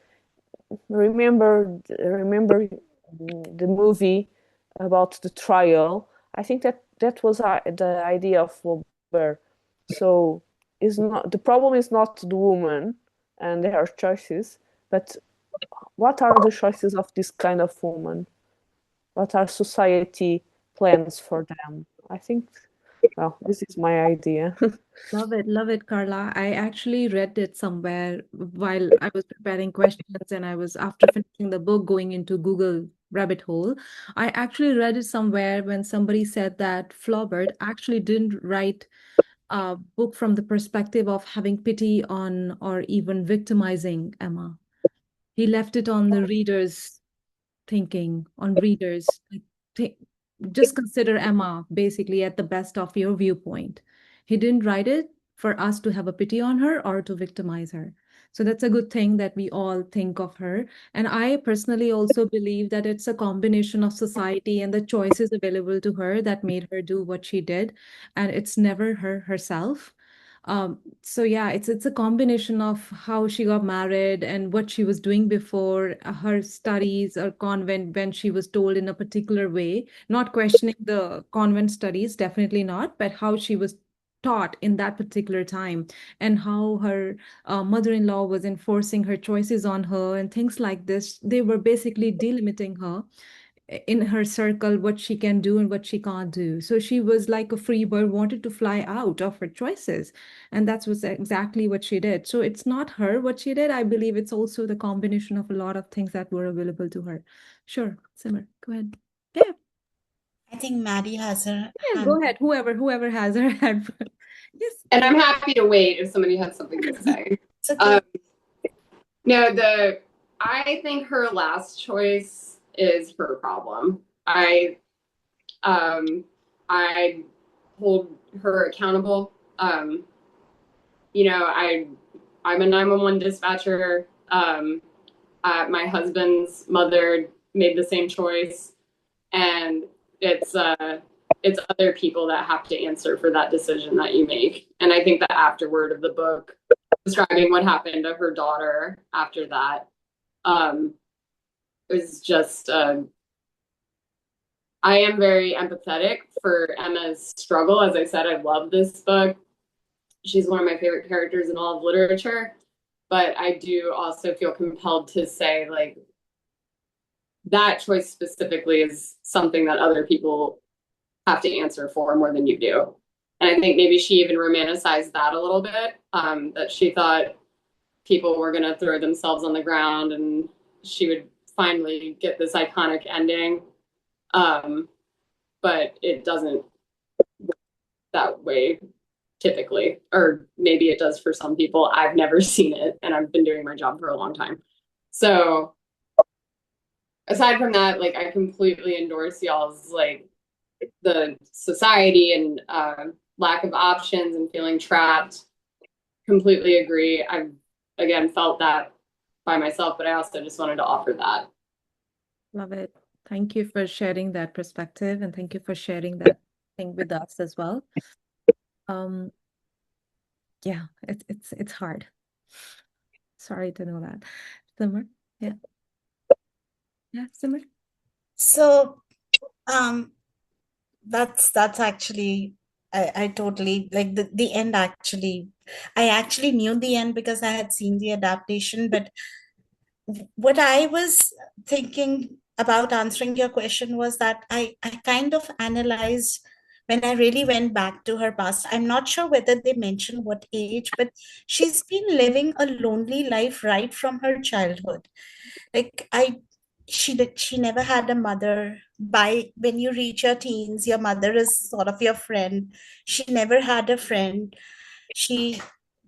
remember the movie about the trial. I think that that was the idea of Flaubert. So is not the problem is not the woman and her choices, but what are the choices of this kind of woman? What are society plans for them? I think, well, this is my idea. Love it, Carla. I actually read it somewhere while I was preparing questions and I was, after finishing the book, going into Google rabbit hole. I actually read it somewhere when somebody said that Flaubert actually didn't write a book from the perspective of having pity on or even victimizing Emma. He left it on the reader's thinking, on readers. Like, thi- just consider Emma basically at the best of your viewpoint. He didn't write it for us to have a pity on her or to victimize her. So that's a good thing that we all think of her. And I personally also believe that it's a combination of society and the choices available to her that made her do what she did. And it's never her herself. So yeah, it's a combination of how she got married and what she was doing before her studies or convent when she was told in a particular way, not questioning the convent studies, definitely not, but how she was taught in that particular time and how her mother-in-law was enforcing her choices on her and things like this. They were basically delimiting her in her circle, what she can do and what she can't do. So she was like a free bird, wanted to fly out of her choices. And that's was exactly what she did. So it's not her what she did. I believe it's also the combination of a lot of things that were available to her. Sure, Simmer, go ahead. Yeah, I think Maddie has her yeah, hand. go ahead. Whoever has her hand. Yes. And I'm happy to wait if somebody has something to say. It's okay. No, I think her last choice is her problem. I hold her accountable. I'm a 911 dispatcher. My husband's mother made the same choice, and it's other people that have to answer for that decision that you make. And I think the afterword of the book, describing what happened to her daughter after that, is just. I am very empathetic for Emma's struggle. As I said, I love this book. She's one of my favorite characters in all of literature. But I do also feel compelled to say, like, that choice specifically is something that other people have to answer for more than you do. And I think maybe she even romanticized that a little bit, that she thought people were going to throw themselves on the ground and she would finally get this iconic ending. But it doesn't work that way typically, or maybe it does for some people. I've never seen it, and I've been doing my job for a long time. So aside from that, like, I completely endorse y'all's, like, the society and lack of options and feeling trapped. Completely agree. I've, again, felt that by myself, but I also just wanted to offer that. Love it. Thank you for sharing that perspective, and thank you for sharing that thing with us as well. Yeah, it's hard. Sorry to know that. Simmer? Yeah. Yeah, Simmer? So, that's actually, I totally like the end actually. I actually knew the end because I had seen the adaptation, but what I was thinking about answering your question was that I kind of analyzed when I really went back to her past. I'm not sure whether they mention what age, but she's been living a lonely life right from her childhood. Like she never had a mother. By when you reach your teens, your mother is sort of your friend. She never had a friend. She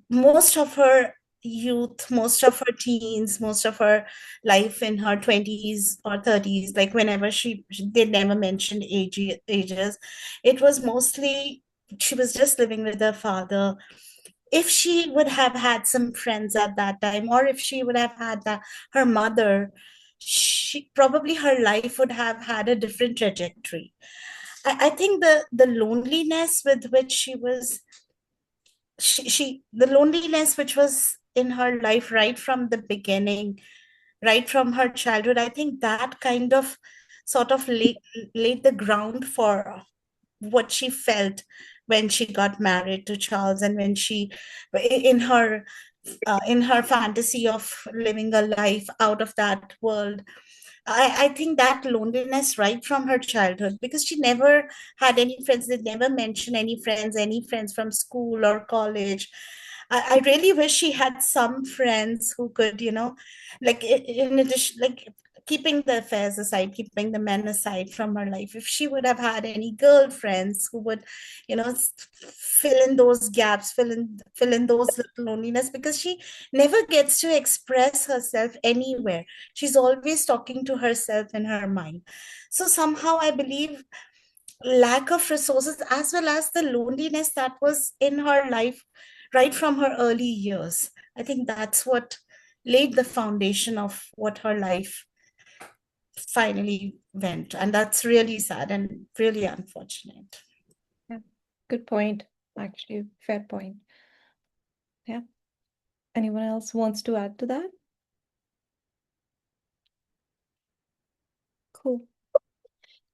Most of her youth, most of her teens, most of her life in her 20s or 30s, like whenever they never mentioned ages, it was mostly she was just living with her father. If she would have had some friends at that time, or if she would have had her mother, she probably her life would have had a different trajectory. I think the loneliness with which she the loneliness which was in her life right from the beginning, right from her childhood, I think that kind of sort of laid the ground for what she felt when she got married to Charles, and when she in her fantasy of living a life out of that world. I think that loneliness right from her childhood, because she never had any friends. They never mention any friends from school or college. I really wish she had some friends who could, like in addition, like keeping the affairs aside, keeping the men aside from her life, if she would have had any girlfriends who would, fill in those gaps, fill in those little loneliness, because she never gets to express herself anywhere. She's always talking to herself in her mind. So somehow I believe lack of resources, as well as the loneliness that was in her life right from her early years, I think that's what laid the foundation of what her life finally went. And that's really sad and really unfortunate. Yeah, good point. Actually, fair point. Yeah. Anyone else wants to add to that? Cool.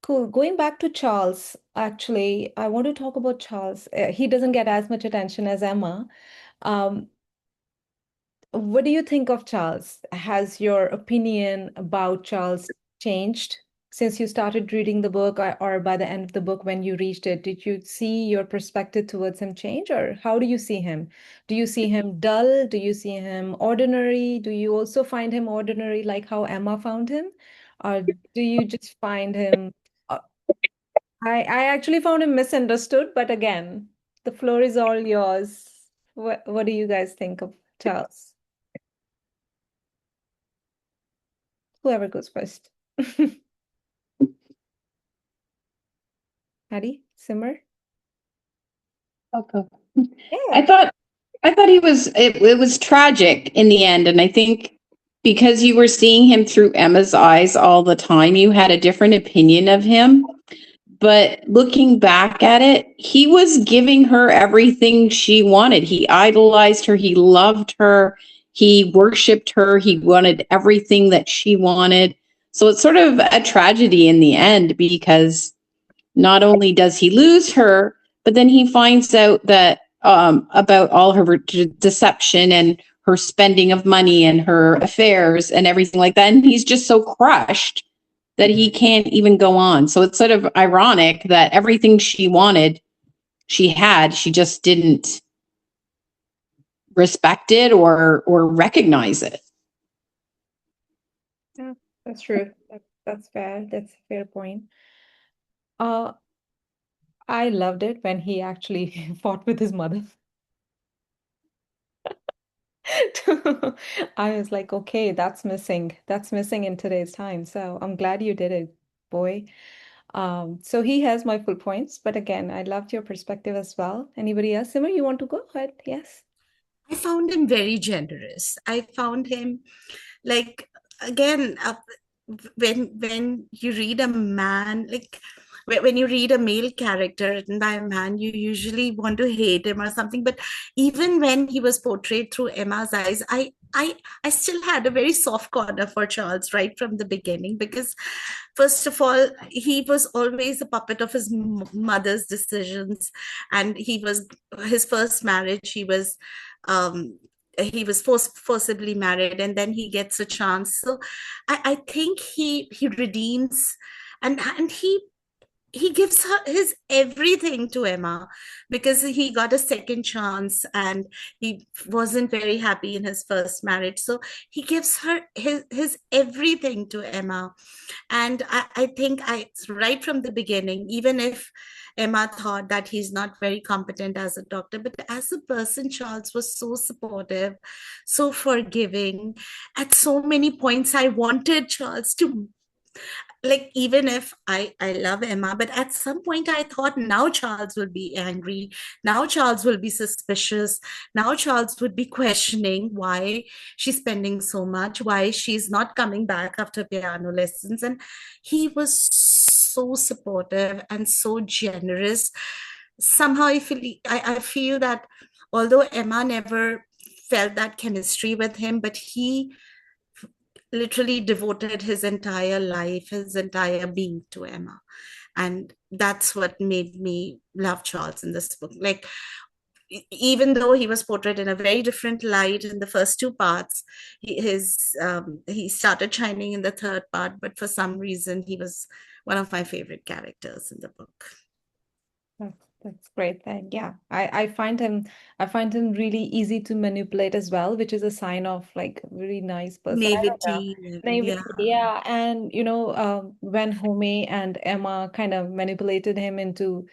Cool. Going back to Charles, actually, I want to talk about Charles. He doesn't get as much attention as Emma. Um, what do you think of Charles? Has your opinion about Charles changed since you started reading the book, or by the end of the book when you reached it? Did you see your perspective towards him change, or how do you see him? Do you see him dull? Do you see him ordinary? Do you also find him ordinary like how Emma found him? Or do you just find him uh, I actually found him misunderstood, but again, the floor is all yours. What do you guys think of Charles? Whoever goes first. Hattie, Simmer? Okay. Yeah. I thought it was tragic in the end, and I think because you were seeing him through Emma's eyes all the time, you had a different opinion of him. But looking back at it, he was giving her everything she wanted. He idolized her, he loved her, he worshiped her, he wanted everything that she wanted. So it's sort of a tragedy in the end, because not only does he lose her, but then he finds out that about all her deception and her spending of money and her affairs and everything like that. And he's just so crushed that he can't even go on. So it's sort of ironic that everything she wanted, she had, she just didn't respect it or recognize it. Yeah, that's true. That's fair. That's a fair point. Uh, I loved it when he actually fought with his mother. I was like, okay, that's missing. That's missing in today's time. So I'm glad you did it, boy. So he has my full points, but again, I loved your perspective as well. Anybody else? Simmer, you want to go ahead? Yes. I found him very generous. I found him like again when you read a man like when you read a male character written by a man, you usually want to hate him or something. But even when he was portrayed through Emma's eyes, I still had a very soft corner for Charles right from the beginning, because first of all, he was always a puppet of his mother's decisions, and his first marriage, he was forcibly married, and then he gets a chance. So I think he redeems, and he gives her his everything to Emma, because he got a second chance and he wasn't very happy in his first marriage. So he gives her his everything to Emma. And I think right from the beginning, even if Emma thought that he's not very competent as a doctor, but as a person, Charles was so supportive, so forgiving. At so many points, I wanted Charles to, like, even if I love Emma, but at some point I thought, now Charles will be angry, now Charles will be suspicious, now Charles would be questioning why she's spending so much, why she's not coming back after piano lessons. And he was so supportive and so generous. Somehow I feel that although Emma never felt that chemistry with him, but he literally devoted his entire life, his entire being to Emma. And that's what made me love Charles in this book. Like, even though he was portrayed in a very different light in the first two parts, he started shining in the third part, but for some reason, he was one of my favorite characters in the book. That's great. And yeah, I find him really easy to manipulate as well, which is a sign of like a really nice person. I don't know. Naivety, Naivety, yeah. yeah. And when Home and Emma kind of manipulated him into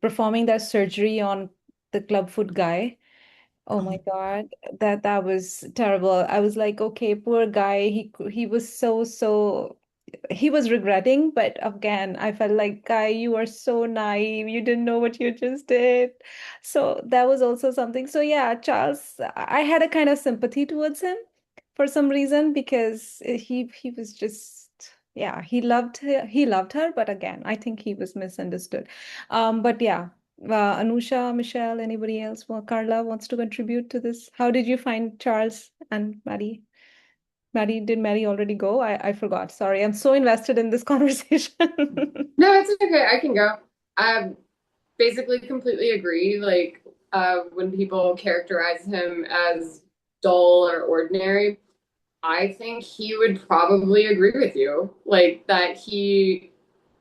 performing that surgery on the clubfoot guy. Oh my God, that was terrible. I was like, okay, poor guy. He was so he was regretting, but again, I felt like, guy, you are so naive. You didn't know what you just did. So that was also something. So yeah, Charles, I had a kind of sympathy towards him for some reason, because he was just, yeah, he loved her, but again, I think he was misunderstood. But yeah, Anusha, Michelle, anybody else? Well, Carla wants to contribute to this. How did you find Charles and Maddie? Maddie, did Maddie already go? I forgot. Sorry, I'm so invested in this conversation. No, it's okay. I can go. I basically completely agree. Like, when people characterize him as dull or ordinary, I think he would probably agree with you. Like, that he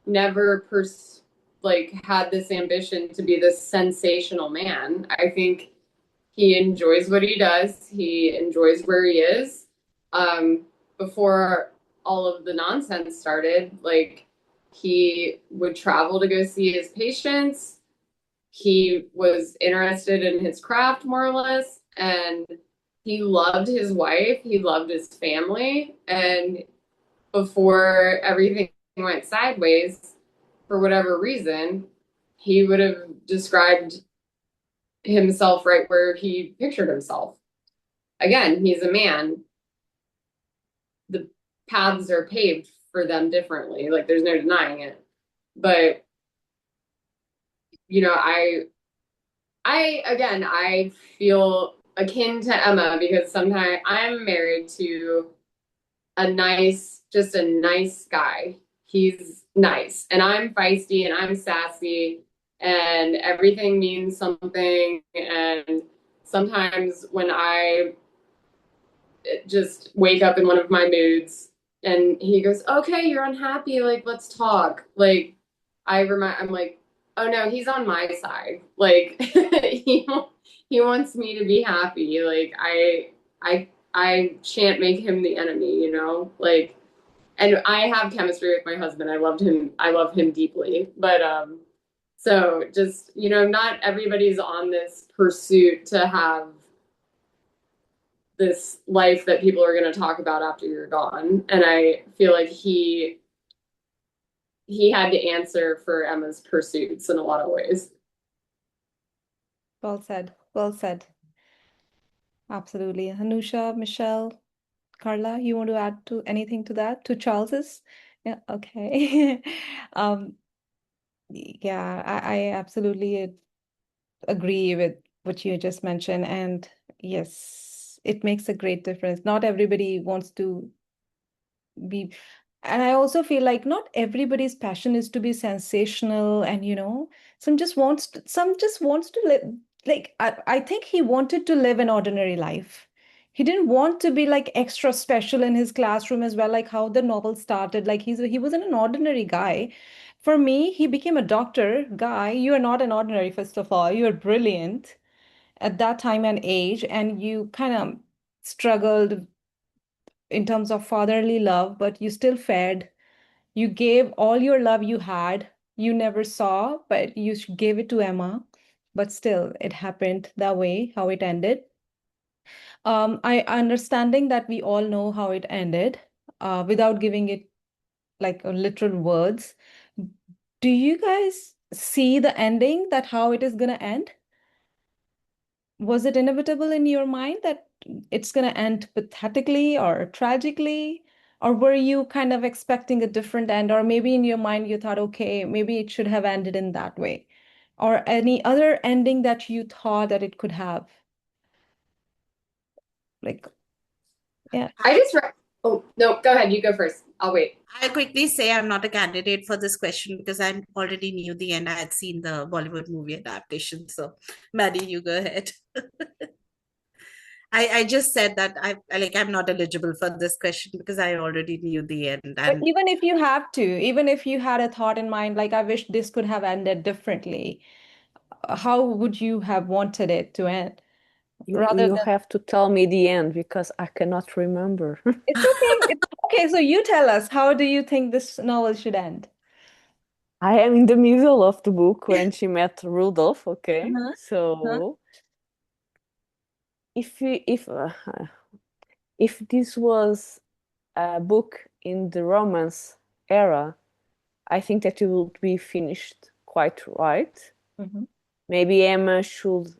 never had this ambition to be this sensational man. I think he enjoys what he does. He enjoys where he is. Before all of the nonsense started, like, he would travel to go see his patients. He was interested in his craft, more or less, and he loved his wife. He loved his family. And before everything went sideways, for whatever reason, he would have described himself right where he pictured himself. Again, he's a man. The paths are paved for them differently. Like, there's no denying it. But, I feel akin to Emma, because sometimes I'm married to just a nice guy. He's nice, and I'm feisty, and I'm sassy, and everything means something. And sometimes when I just wake up in one of my moods and he goes, okay, you're unhappy, like, let's talk. Like, I'm like, oh no, he's on my side. Like, he wants me to be happy. Like, I shan't make him the enemy, like. And I have chemistry with my husband. I love him deeply. But so just, not everybody's on this pursuit to have this life that people are going to talk about after you're gone. And I feel like he he had to answer for Emma's pursuits in a lot of ways. Well said. Well said. Absolutely. Anusha, Michelle, Carla, you want to add to anything to that? To Charles's? Yeah, okay. Um, yeah, I absolutely agree with what you just mentioned. And yes, it makes a great difference. Not everybody wants to be, and I also feel like not everybody's passion is to be sensational, and some just wants to live, like I think he wanted to live an ordinary life. He didn't want to be like extra special in his classroom as well, like how the novel started. Like he wasn't an ordinary guy. For me, he became a doctor. Guy, you are not an ordinary, first of all. You are brilliant at that time and age, and you kind of struggled in terms of fatherly love, but you still fed. You gave all your love you had. You never saw, but you gave it to Emma. But still, it happened that way, how it ended. I understanding that we all know how it ended, without giving it like literal words. Do you guys see the ending, that how it is gonna end? Was it inevitable in your mind that it's going to end pathetically or tragically? Or were you kind of expecting a different end? Or maybe in your mind you thought, okay, maybe it should have ended in that way. Or any other ending that you thought that it could have? Like, yeah. Oh, no, go ahead. You go first. I'll wait. I'll quickly say I'm not a candidate for this question because I already knew the end. I had seen the Bollywood movie adaptation. So, Maddie, you go ahead. I just said that I'm not eligible for this question because I already knew the end. But And even if you have to, even if you had a thought in mind, like, I wish this could have ended differently, how would you have wanted it to end? Rather You than, have to tell me the end because I cannot remember. it's okay. It's okay. So you tell us, how do you think this novel should end? I am in the middle of the book when she met Rudolph, okay? Uh-huh. Uh-huh. So if we, if this was a book in the Romance era, I think that it would be finished quite right. Mhm. Maybe Emma should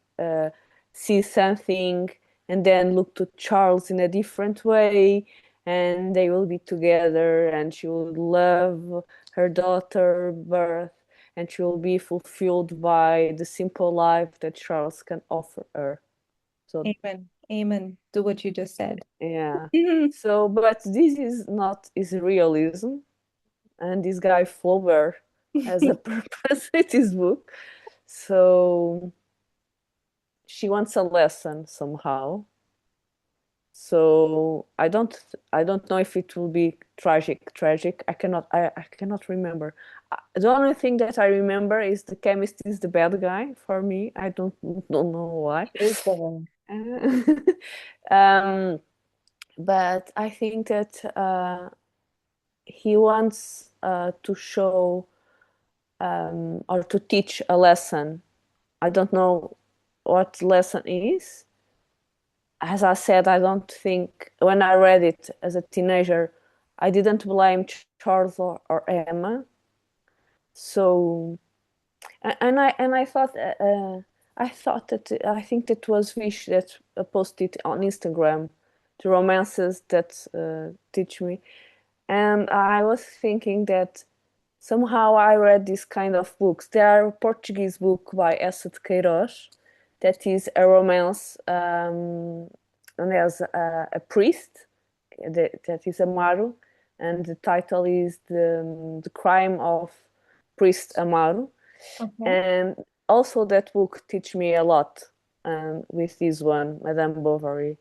see something and then look to Charles in a different way, and they will be together, and she will love her daughter birth, and she will be fulfilled by the simple life that Charles can offer her. So Amen. Amen to what you just said. yeah. Mhm. So, but this is not is realism, and this guy Flaubert has a purpose with his book. So she wants a lesson somehow. So I don't know if it will be tragic. I cannot remember. The only thing that I remember is the chemist is the bad guy for me. I don't know why. Is the one. um, but I think that he wants to show or to teach a lesson. I don't know what lesson is. As I said, I don't think when I read it as a teenager, I didn't blame Charles or Emma. So, and I thought that I think that was Vish that posted on Instagram the romances that teach me, and I was thinking that somehow I read this kind of books. There are a Portuguese book by Essa de Queiroz that is a romance, and there's a priest that is Amaro, and the title is the Crime of Priest Amaro. Okay. And also that book teach me a lot with this one, Madame Bovary.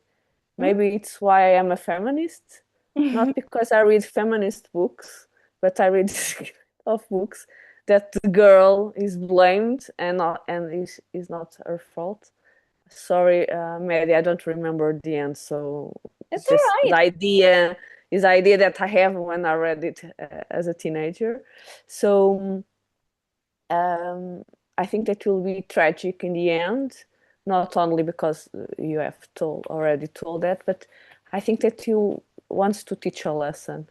Maybe it's why I am a feminist, not because I read feminist books, but I read this kind of books that the girl is blamed and is not her fault. Sorry, Mary, I don't remember the end, so It's all just right. the idea that I have when I read it as a teenager. So I think that will be tragic in the end, not only because you have already told that, but I think that you wants to teach a lesson.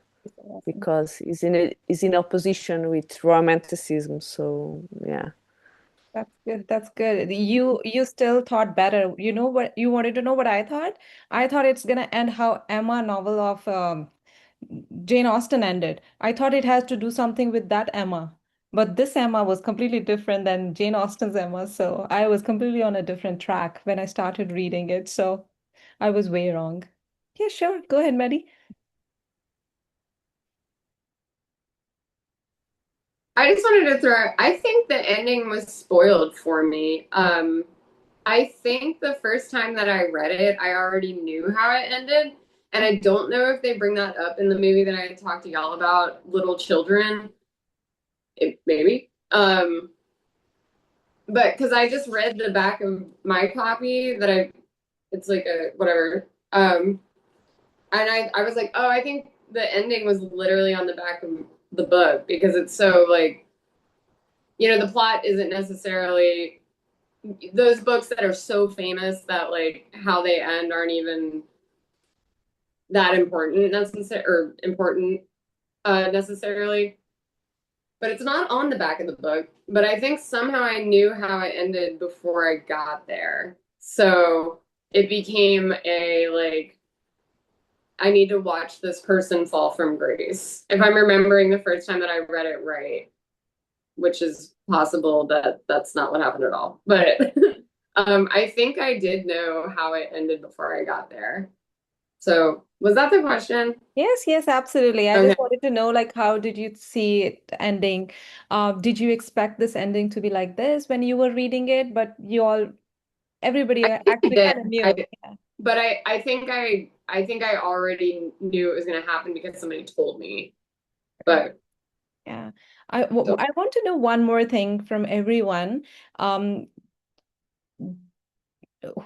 because it's in opposition with romanticism. So yeah. That's good. That's good. You still thought better. You know what you wanted to know what I thought? I thought it's gonna end how Emma novel of Jane Austen ended. I thought it has to do something with that Emma. But this Emma was completely different than Jane Austen's Emma. So I was completely on a different track when I started reading it. So I was way wrong. Yeah, sure. Go ahead, Maddie. I just wanted to I think the ending was spoiled for me. I think the first time that I read it, I already knew how it ended. And I don't know if they bring that up in the movie that I talked to y'all about, Little Children. Maybe. But because I just read the back of my copy it's like a whatever. And I was like, oh, I think the ending was literally on the back of the book because it's so like, the plot isn't necessarily those books that are so famous that like how they end aren't even that important necessarily. But it's not on the back of the book. But I think somehow I knew how it ended before I got there. So it became a like I need to watch this person fall from grace. If I'm remembering the first time that I read it right, which is possible that that's not what happened at all. But I think I did know how it ended before I got there. So was that the question? Yes, absolutely. I Okay. just wanted to know, like, how did you see it ending? Did you expect this ending to be like this when you were reading it? But everybody I think I actually kind of did. knew. Yeah. But I think I already knew it was going to happen because somebody told me. But Yeah. so I want to know one more thing from everyone. Um,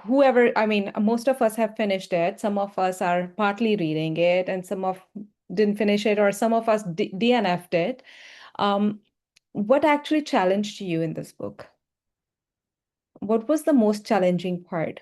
Whoever, I mean, most of us have finished it. Some of us are partly reading it, and some of didn't finish it, or some of us DNF'd it. Um, what actually challenged you in this book? What was the most challenging part?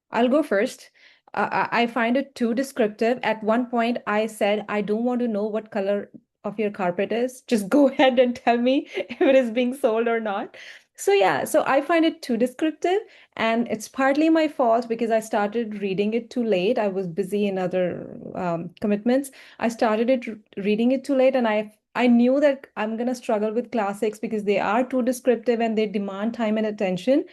I'll go first. I find it too descriptive. At one point, I said, I don't want to know what color of your carpet is. Just go ahead and tell me if it is being sold or not. So, yeah, so I find it too descriptive. And it's partly my fault because I started reading it too late. I was busy in other commitments. I started reading it too late, and I knew that I'm going to struggle with classics because they are too descriptive and they demand time and attention.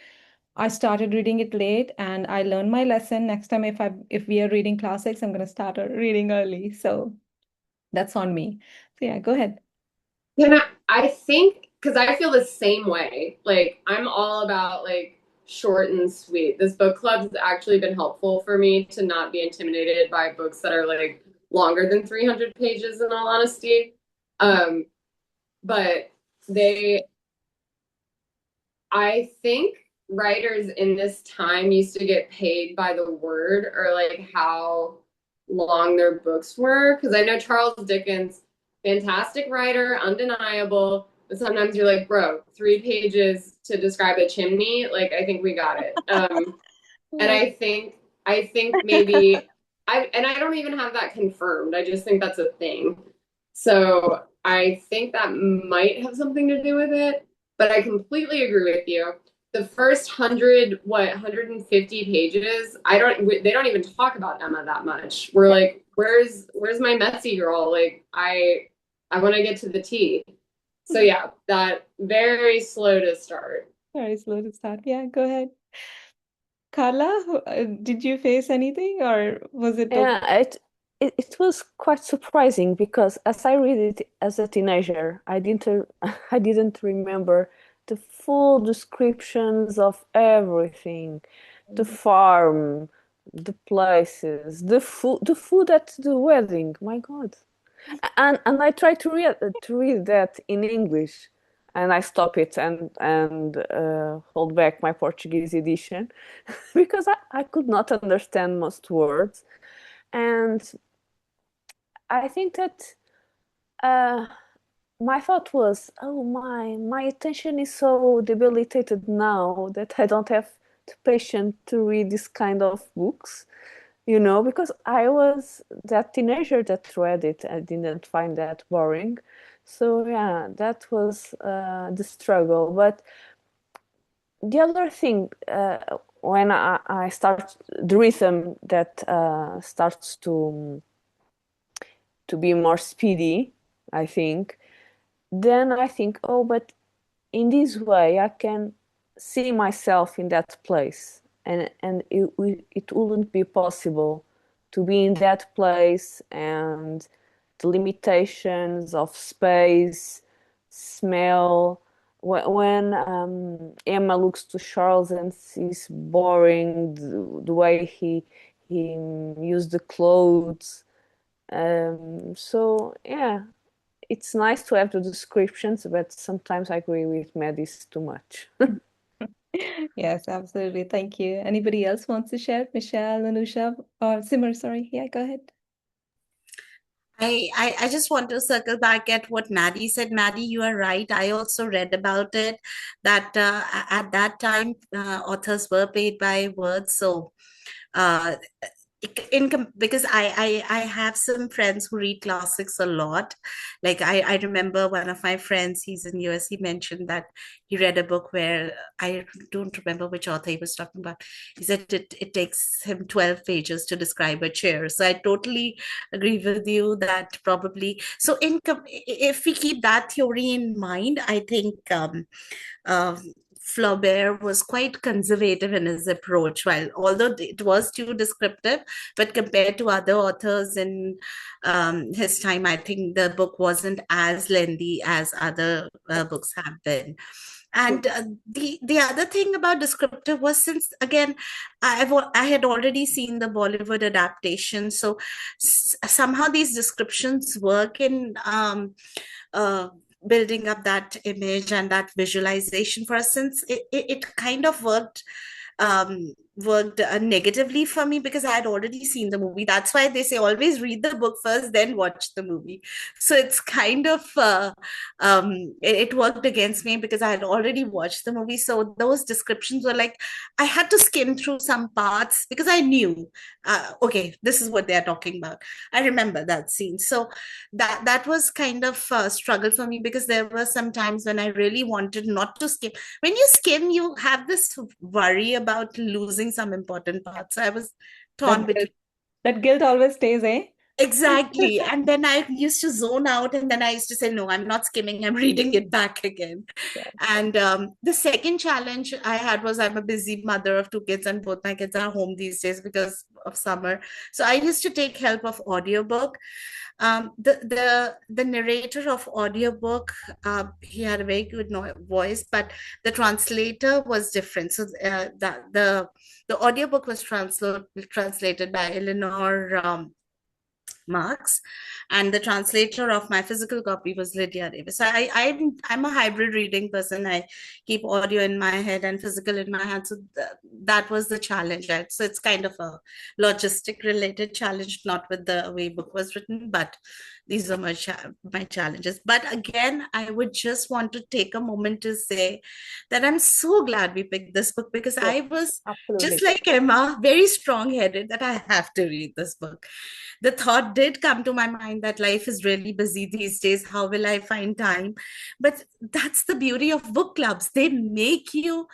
I started reading it late and I learned my lesson. Next time if we are reading classics, I'm gonna start reading early. So that's on me. So yeah, go ahead. I think because I feel the same way. Like I'm all about like short and sweet. This book club's actually been helpful for me to not be intimidated by books that are like longer than 300 pages in all honesty. Um, but they I think writers in this time used to get paid by the word or like how long their books were. Because I know Charles Dickens, fantastic writer, undeniable. But sometimes you're like, bro, 3 pages to describe a chimney. Like, I think we got it. And I think maybe I don't even have that confirmed. I just think that's a thing. So I think that might have something to do with it. But I completely agree with you. The first 150 pages, they don't even talk about Emma that much. We're like, where's my messy girl? Like, I want to get to the tea. So yeah, that very slow to start. Very slow to start. Yeah, go ahead. Carla, did you face anything or was it okay? Yeah, it was quite surprising because as I read it as a teenager, I didn't remember the full descriptions of everything, the farm, the places, the food at the wedding. My God. And I tried to read that in English, and I stop it and hold back my Portuguese edition because I could not understand most words. And I think that uh, my thought was, oh my attention is so debilitated now that I don't have the patience to read this kind of books. because I was that teenager that read it. I didn't find that boring. So yeah, that was the struggle. But the other thing, when I start the rhythm that starts to be more speedy, I think, then I think, oh, but in this way I can see myself in that place, and it wouldn't be possible to be in that place, and the limitations of space, smell. When Emma looks to Charles and sees boring the way he used the clothes. So yeah, it's nice to have the descriptions, but sometimes I agree with Maddie's too much. Yes, absolutely. Thank you. Anybody else wants to share? Michelle, Anusha, or Simmer, sorry. Yeah, go ahead. I just want to circle back at what Maddie said. Maddie, you are right. I also read about it that at that time authors were paid by words. So uh, because I have some friends who read classics a lot. Like I remember one of my friends, he's in US, he mentioned that he read a book where I don't remember which author he was talking about. He said it takes him 12 pages to describe a chair. So I totally agree with you that probably, so if we keep that theory in mind, I think uh, Flaubert was quite conservative in his approach, while although it was too descriptive, but compared to other authors in his time, I think the book wasn't as lengthy as other books have been. And the other thing about descriptive was, since again I had already seen the Bollywood adaptation, so somehow these descriptions work in uh, building up that image and that visualization for us, since it kind of worked negatively for me because I had already seen the movie. That's why they say always read the book first, then watch the movie. So it's kind of it worked against me because I had already watched the movie. So those descriptions were like I had to skim through some parts because I knew okay, this is what they're talking about. I remember that scene. So that was kind of a struggle for me because there were some times when I really wanted not to skim. When you skim, you have this worry about losing some important parts. So I was torn between. That guilt always stays, eh? Exactly. And then I used to zone out, and then I used to say, no, I'm not skimming, I'm reading it back again. Yeah. And the second challenge I had was I'm a busy mother of two kids, and both my kids are home these days because of summer. So I used to take help of audiobook. The narrator of audiobook, he had a very good voice, but the translator was different. So the audiobook was translated by Eleanor Marks, and the translator of my physical copy was Lydia Davis. I'm a hybrid reading person. I keep audio in my head and physical in my hand. So that was the challenge. Right? So it's kind of a logistic related challenge, not with the way book was written, but these are my challenges. But again, I would just want to take a moment to say that I'm so glad we picked this book because I was Absolutely. just like Emma, very strong-headed that I have to read this book. The thought did come to my mind that life is really busy these days. How will I find time? But that's the beauty of book clubs. They make you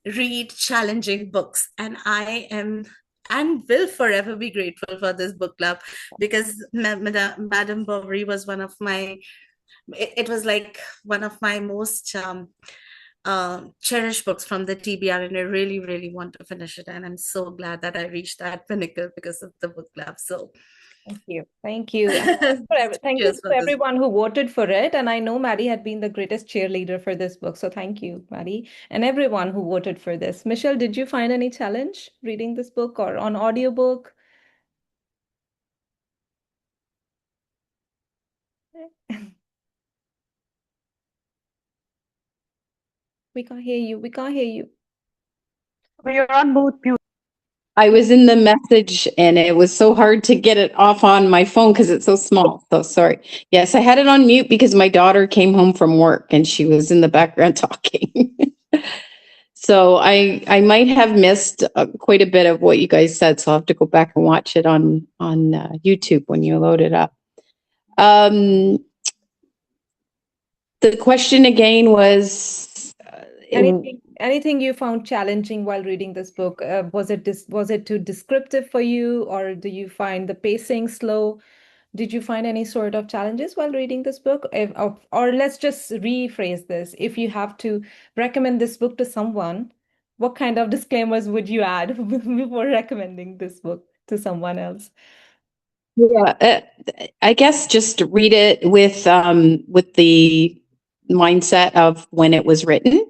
read challenging books. And I am and will forever be grateful for this book club because Madame Bovary was one of my, it was like one of my most cherished books from the TBR, and I really, really want to finish it. And I'm so glad that I reached that pinnacle because of the book club. So thank you. Thank you. Thank you to everyone who voted for it. And I know Maddie had been the greatest cheerleader for this book. So thank you, Maddie, and everyone who voted for this. Michelle, did you find any challenge reading this book or on audiobook? We can't hear you. We can't hear you. You're on mute. I was in the message and it was so hard to get it off on my phone because it's so small. So sorry. Yes, I had it on mute because my daughter came home from work and she was in the background talking. So I might have missed quite a bit of what you guys said. So I'll have to go back and watch it on YouTube when you load it up. The question again was anything you found challenging while reading this book? Was it too descriptive for you, or do you find the pacing slow? Did you find any sort of challenges while reading this book? Or let's just rephrase this. If you have to recommend this book to someone, what kind of disclaimers would you add before recommending this book to someone else? Yeah, I guess just read it with the mindset of when it was written,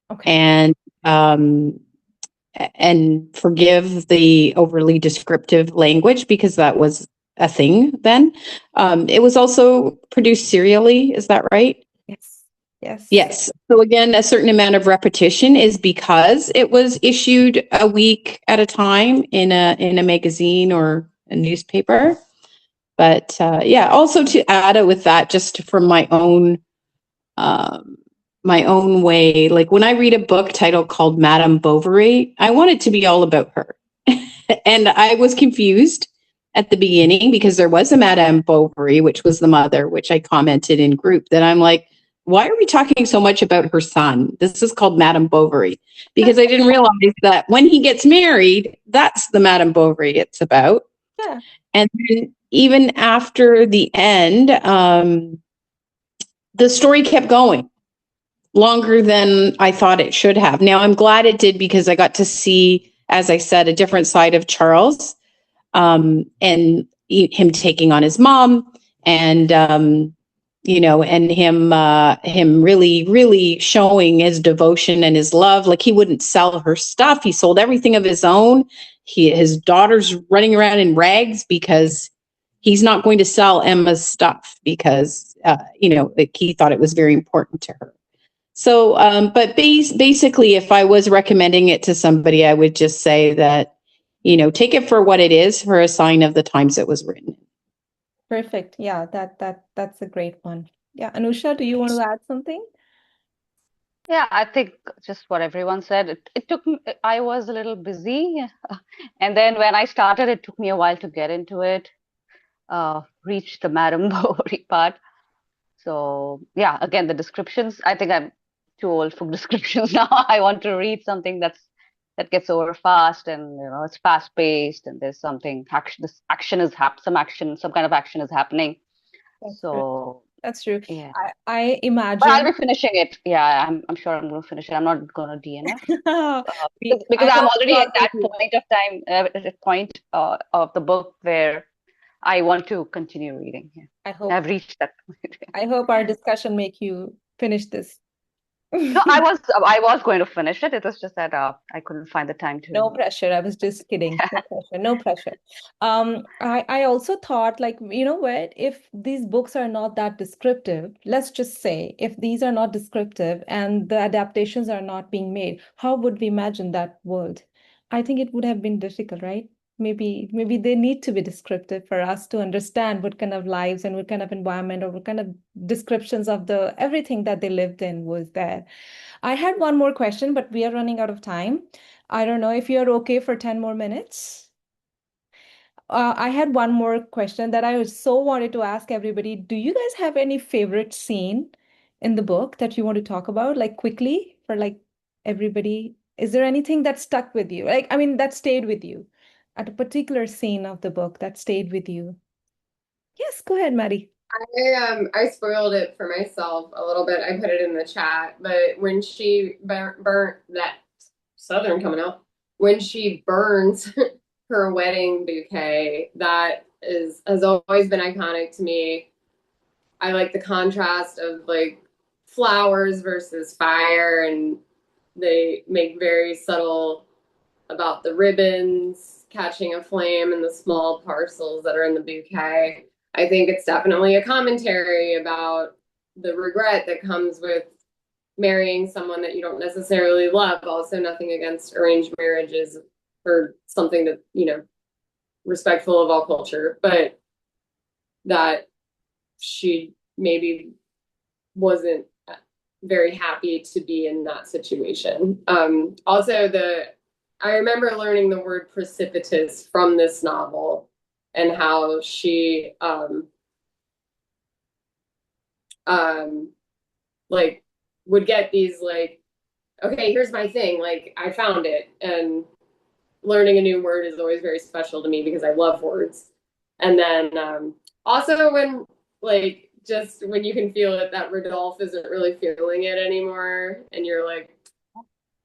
Okay. and forgive the overly descriptive language because that was a thing then. It was also produced serially, is that right? Yes. Yes. Yes. So again, a certain amount of repetition is because it was issued a week at a time in a magazine or a newspaper. But yeah, also to add it with that, just from my own way. Like when I read a book title called Madame Bovary, I want it to be all about her. And I was confused at the beginning because there was a Madame Bovary, which was the mother, which I commented in group that I'm like, why are we talking so much about her son? This is called Madame Bovary because I didn't realize that when he gets married, that's the Madame Bovary it's about. Yeah. And then even after the end, the story kept going longer than I thought it should have. Now, I'm glad it did because I got to see, as I said, a different side of Charles, and him taking on his mom, and and him really showing his devotion and his love. Like he wouldn't sell her stuff; he sold everything of his own. His daughter's running around in rags because he's not going to sell Emma's stuff because he thought it was very important to her. So, but basically, if I was recommending it to somebody, I would just say that, take it for what it is, for a sign of the times it was written. Perfect. Yeah, that's a great one. Yeah, Anusha, do you want to add something? Yeah, I think just what everyone said. It took me, I was a little busy. And then when I started, it took me a while to get into it, reach the Madame Bovary part. So yeah, again, the descriptions, I think I'm too old for descriptions now. I want to read something that gets over fast, and it's fast paced, and there's something action. This action is some kind of action is happening. That's true. So That's true. yeah, I but I'll imagine. be finishing it. Yeah, I'm sure I'm going to finish it. I'm not going to DNF. Because I I'm hope we already are at with that you. point of time, at a point of the book where I want to continue reading. Yeah. I hope I've reached that point. I hope our discussion make you finish this. No, I was going to finish it. It was just that I couldn't find the time to. No pressure. I was just kidding. No pressure. No pressure. I also thought, like, you know what, if these books are not that descriptive, let's just say if these are not descriptive and the adaptations are not being made, how would we imagine that world? I think it would have been difficult, right? Maybe they need to be descriptive for us to understand what kind of lives and what kind of environment or what kind of descriptions of the everything that they lived in was there. I had one more question, but we are running out of time. I don't know if you're okay for 10 more minutes. I had one more question that I was so wanted to ask everybody. Do you guys have any favorite scene in the book that you want to talk about, like quickly for like everybody? Is there anything that stuck with you? Like, I mean, that stayed with you at a particular scene of the book that stayed with you? Yes, go ahead, Maddie. I spoiled it for myself a little bit. I put it in the chat, but when she burnt that Southern coming out, when she burns her wedding bouquet, that has always been iconic to me. I like the contrast of like flowers versus fire, and they make very subtle about the ribbons catching a flame and the small parcels that are in the bouquet. I think it's definitely a commentary about the regret that comes with marrying someone that you don't necessarily love. Also, nothing against arranged marriages or something that, respectful of all culture, but that she maybe wasn't very happy to be in that situation. Also, I remember learning the word precipitous from this novel, and how she like would get these like, okay, here's my thing, like I found it. And learning a new word is always very special to me because I love words. And then also when like just when you can feel it that Rodolphe isn't really feeling it anymore, and you're like,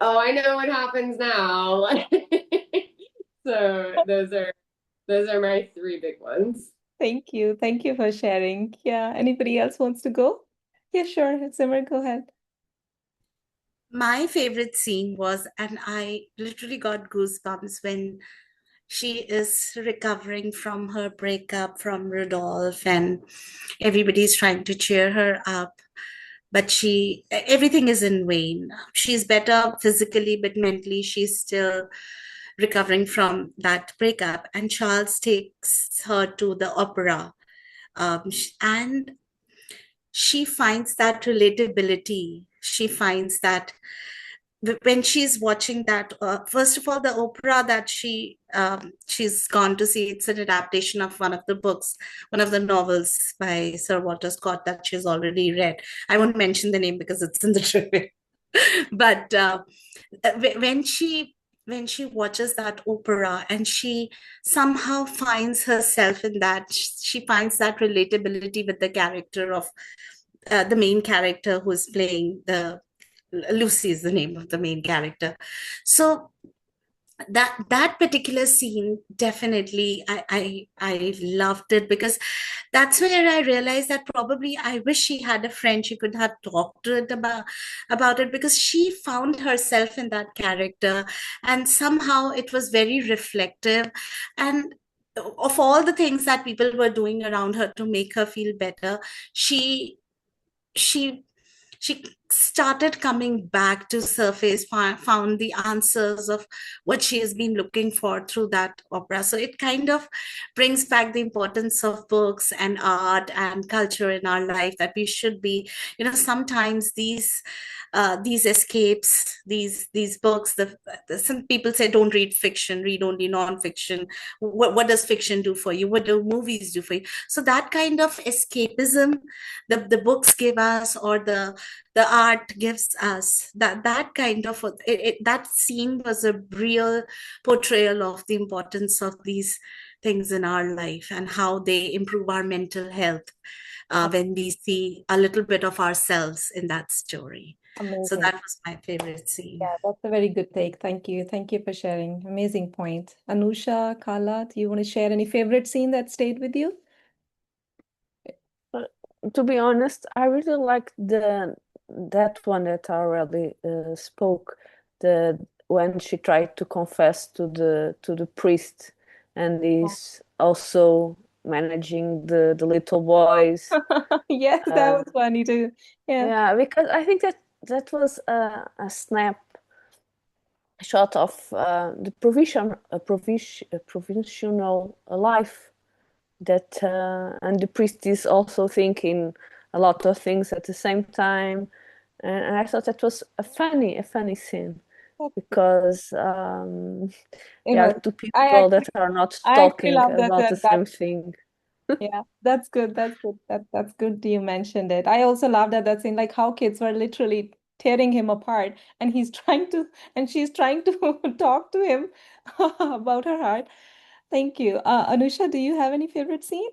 oh, I know what happens now. So those are my three big ones. Thank you. Thank you for sharing. Yeah. Anybody else wants to go? Yeah, sure. Simmer, go ahead. My favorite scene was, and I literally got goosebumps when she is recovering from her breakup from Rudolph, and everybody's trying to cheer her up, but everything is in vain. She's better physically, but mentally she's still recovering from that breakup. And Charles takes her to the opera, and she finds that relatability. She finds that when she's watching that, first of all, the opera that she's gone to see, it's an adaptation of one of the books, one of the novels by Sir Walter Scott that she's already read. I won't mention the name because it's in the trivia. But when she watches that opera and she somehow finds herself in that, she finds that relatability with the character of the main character who is playing Lucy is the name of the main character. So that particular scene, definitely I loved it, because that's where I realized that probably I wish she had a friend she could have talked to it about it, because she found herself in that character, and somehow it was very reflective, and of all the things that people were doing around her to make her feel better, she started coming back to surface, found the answers of what she has been looking for through that opera. So it kind of brings back the importance of books and art and culture in our life, that we should be, sometimes these escapes, these books, some people say don't read fiction, read only non-fiction. What does fiction do for you? What do movies do for you? So that kind of escapism the books give us, or the art gives us, that kind of that scene was a real portrayal of the importance of these things in our life, and how they improve our mental health when we see a little bit of ourselves in that story. Amazing. So that was my favorite scene. Yeah, that's a very good take. Thank you. Thank you for sharing. Amazing point. Anusha, Kala, do you want to share any favorite scene that stayed with you? To be honest, I really like that one that I already spoke, when she tried to confess to the priest, and is also managing the little boys. Yes, that was funny too. Yeah, because I think that was a snapshot of the provincial life, that and the priest is also thinking a lot of things at the same time, and I thought that was a funny scene, because there are two people that are not talking about the same thing. Yeah, that's good. That's good. That's good you mentioned it. I also laughed at that scene, like how kids were literally tearing him apart, and she's trying to talk to him about her heart. Thank you. Anusha, do you have any favorite scene?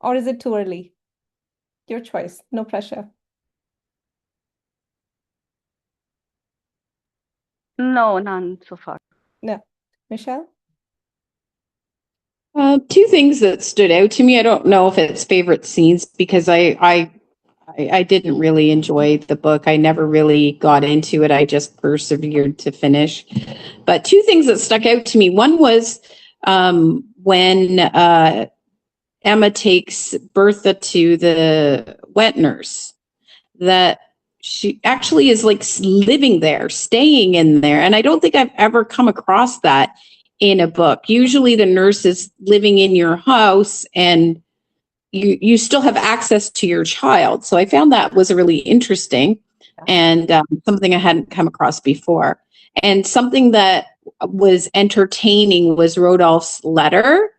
Or is it too early? Your choice. No pressure. No, none so far. No. Michelle? Two things that stood out to me. I don't know if it's favorite scenes, because I didn't really enjoy the book. I never really got into it. I just persevered to finish. But two things that stuck out to me. One was when Emma takes Bertha to the wet nurse, that she actually is like living there, staying in there. And I don't think I've ever come across that in a book. Usually the nurse is living in your house, and you still have access to your child. So I found that was really interesting and something I hadn't come across before. And something that was entertaining was Rodolphe's letter.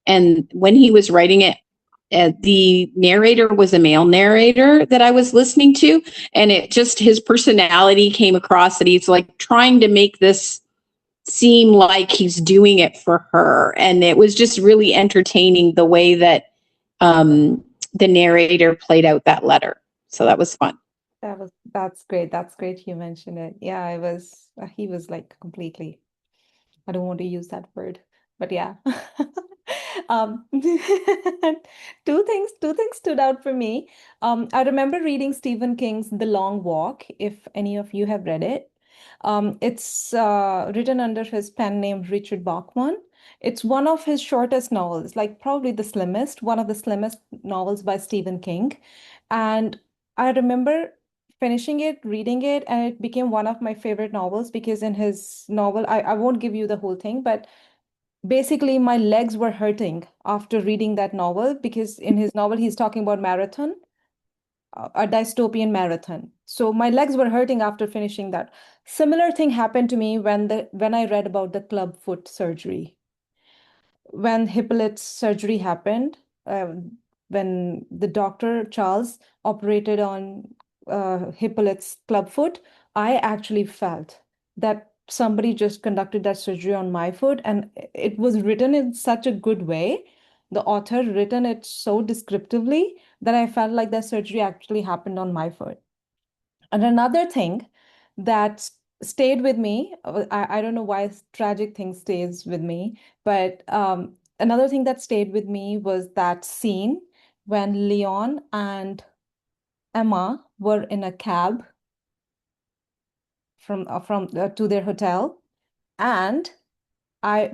And when he was writing it, the narrator was a male narrator that I was listening to. And it just, his personality came across that he's like trying to make this seem like he's doing it for her. And it was just really entertaining the way that the narrator played out that letter. So that was fun. That's great. That's great you mentioned it. Yeah, he was like completely, I don't want to use that word, but yeah. Two things stood out for me. I remember reading Stephen King's The Long Walk, if any of you have read it. It's written under his pen name Richard Bachman. It's one of his shortest novels, like probably one of the slimmest novels by Stephen King. And I remember finishing it, reading it, and it became one of my favorite novels because in his novel, I won't give you the whole thing, but basically my legs were hurting after reading that novel because in his novel, he's talking about marathon, a dystopian marathon. So my legs were hurting after finishing that. Similar thing happened to me when I read about the club foot surgery. When Hippolyte's surgery happened, when the doctor Charles operated on Hippolyte's club foot, I actually felt that somebody just conducted that surgery on my foot, and it was written in such a good way. The author written it so descriptively that I felt like that surgery actually happened on my foot. And another thing that stayed with me, I don't know why tragic thing stays with me, but another thing that stayed with me was that scene when Leon and Emma were in a cab from to their hotel, and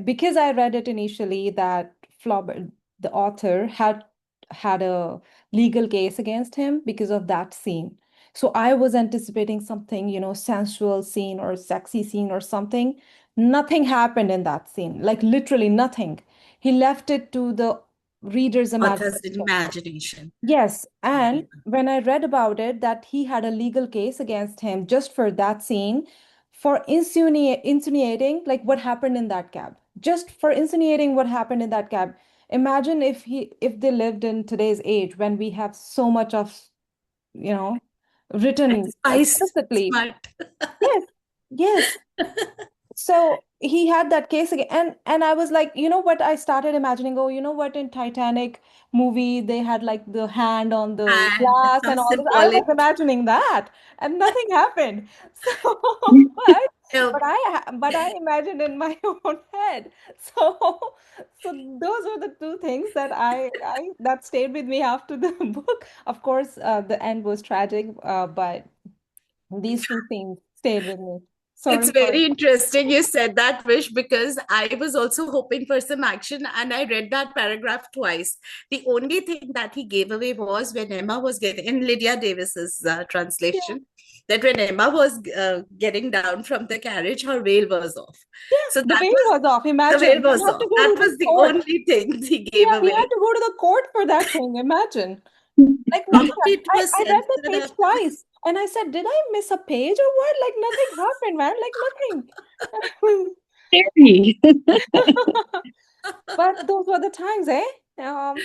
because I read it initially that Flaubert, the author, had a legal case against him because of that scene. So I was anticipating something, sensual scene or sexy scene or something. Nothing happened in that scene, like literally nothing. He left it to the reader's Author's imagination. imagination. Yes, and when I read about it, that he had a legal case against him just for that scene, for insinuating like what happened in that cab, just for insinuating what happened in that cab. Imagine if they lived in today's age when we have so much of, you know, written Spice, explicitly. smart. Yes, yes. So he had that case again, and I was like, you know what? I started imagining, oh, you know what? In Titanic movie, they had like the hand on the And glass how and all this. I was symbolic. imagining that, and nothing happened. So, but I imagined in my own head. So, so those were the two things that I that stayed with me after the book. Of course, the end was tragic, but these two things stayed with me. It's Sorry for. very interesting you said that, Wish, because I was also hoping for some action and I read that paragraph twice. The only thing that he gave away was when Emma was getting, in Lydia Davis's translation, that when Emma was getting down from the carriage, her veil was off. Yeah, So the that veil was, was off. the Imagine. veil He was had off. to go That to the was the court. only thing he gave Yeah, he had away. to go to the court for that thing. Imagine. Like nothing. Probably it was I read the page censored. twice and I said, did I miss a page or what? Like nothing happened, man. Like nothing. Scary. But those were the times, eh? Yeah.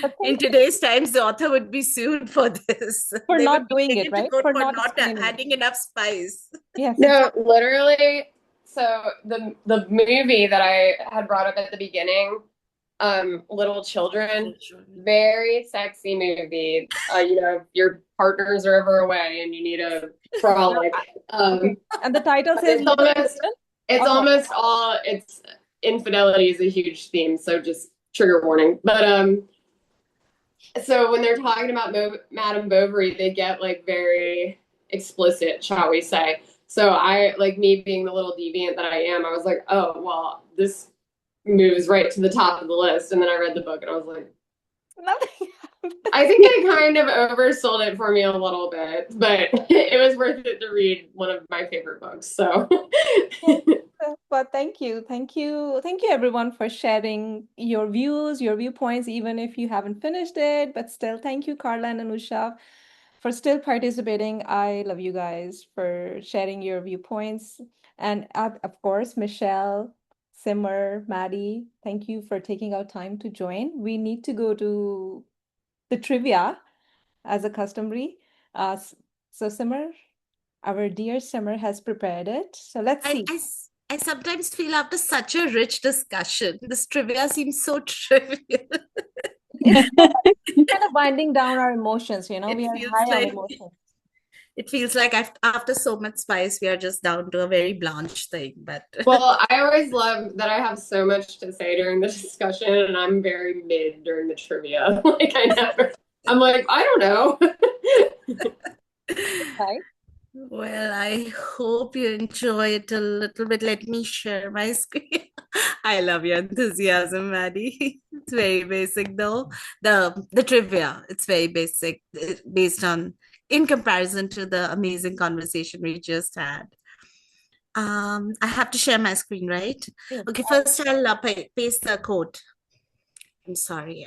But In thank you today's times, the author would be sued for this. for They would not be doing it, taken to right? court For for not not explaining it. adding enough spice. Yes, No, exactly. literally. So the movie that I had brought up at the beginning, Little Children, very sexy movie. Your partners are ever away and you need a frolic. Okay. And the title says It's Little almost Children? it's Or what? almost all it's infidelity is a huge theme, so just trigger warning. But so when they're talking about Madame Bovary, they get like very explicit, shall we say. So I, like me being the little deviant that I am, I was like, oh, well, this moves right to the top of the list. And then I read the book and I was like, Nothing happened. I think they kind of oversold it for me a little bit, but it was worth it to read one of my favorite books. So But thank you. Thank you. Thank you, everyone, for sharing your views, your viewpoints, even if you haven't finished it. But still, thank you, Carla and Anusha, for still participating. I love you guys for sharing your viewpoints. And of course, Michelle, Simmer, Maddie, thank you for taking out time to join. We need to go to the trivia as a customary. So, Simmer, our dear Simmer has prepared it. So let's see. I sometimes feel after such a rich discussion, this trivia seems so trivial. It's kind of winding down our emotions, you know, we are high on emotions. It feels like after so much spice, we are just down to a very blanched thing. But Well, I always love that I have so much to say during the discussion, and I'm very mid during the trivia. I'm like, I don't know. Okay. well, I hope you enjoy it a little bit. Let me share my screen. I love your enthusiasm, Maddie. It's very basic though. The trivia, it's very basic, based on in comparison to the amazing conversation we just had. I have to share my screen, right? Yes. Okay, first I'll paste the code. I'm sorry,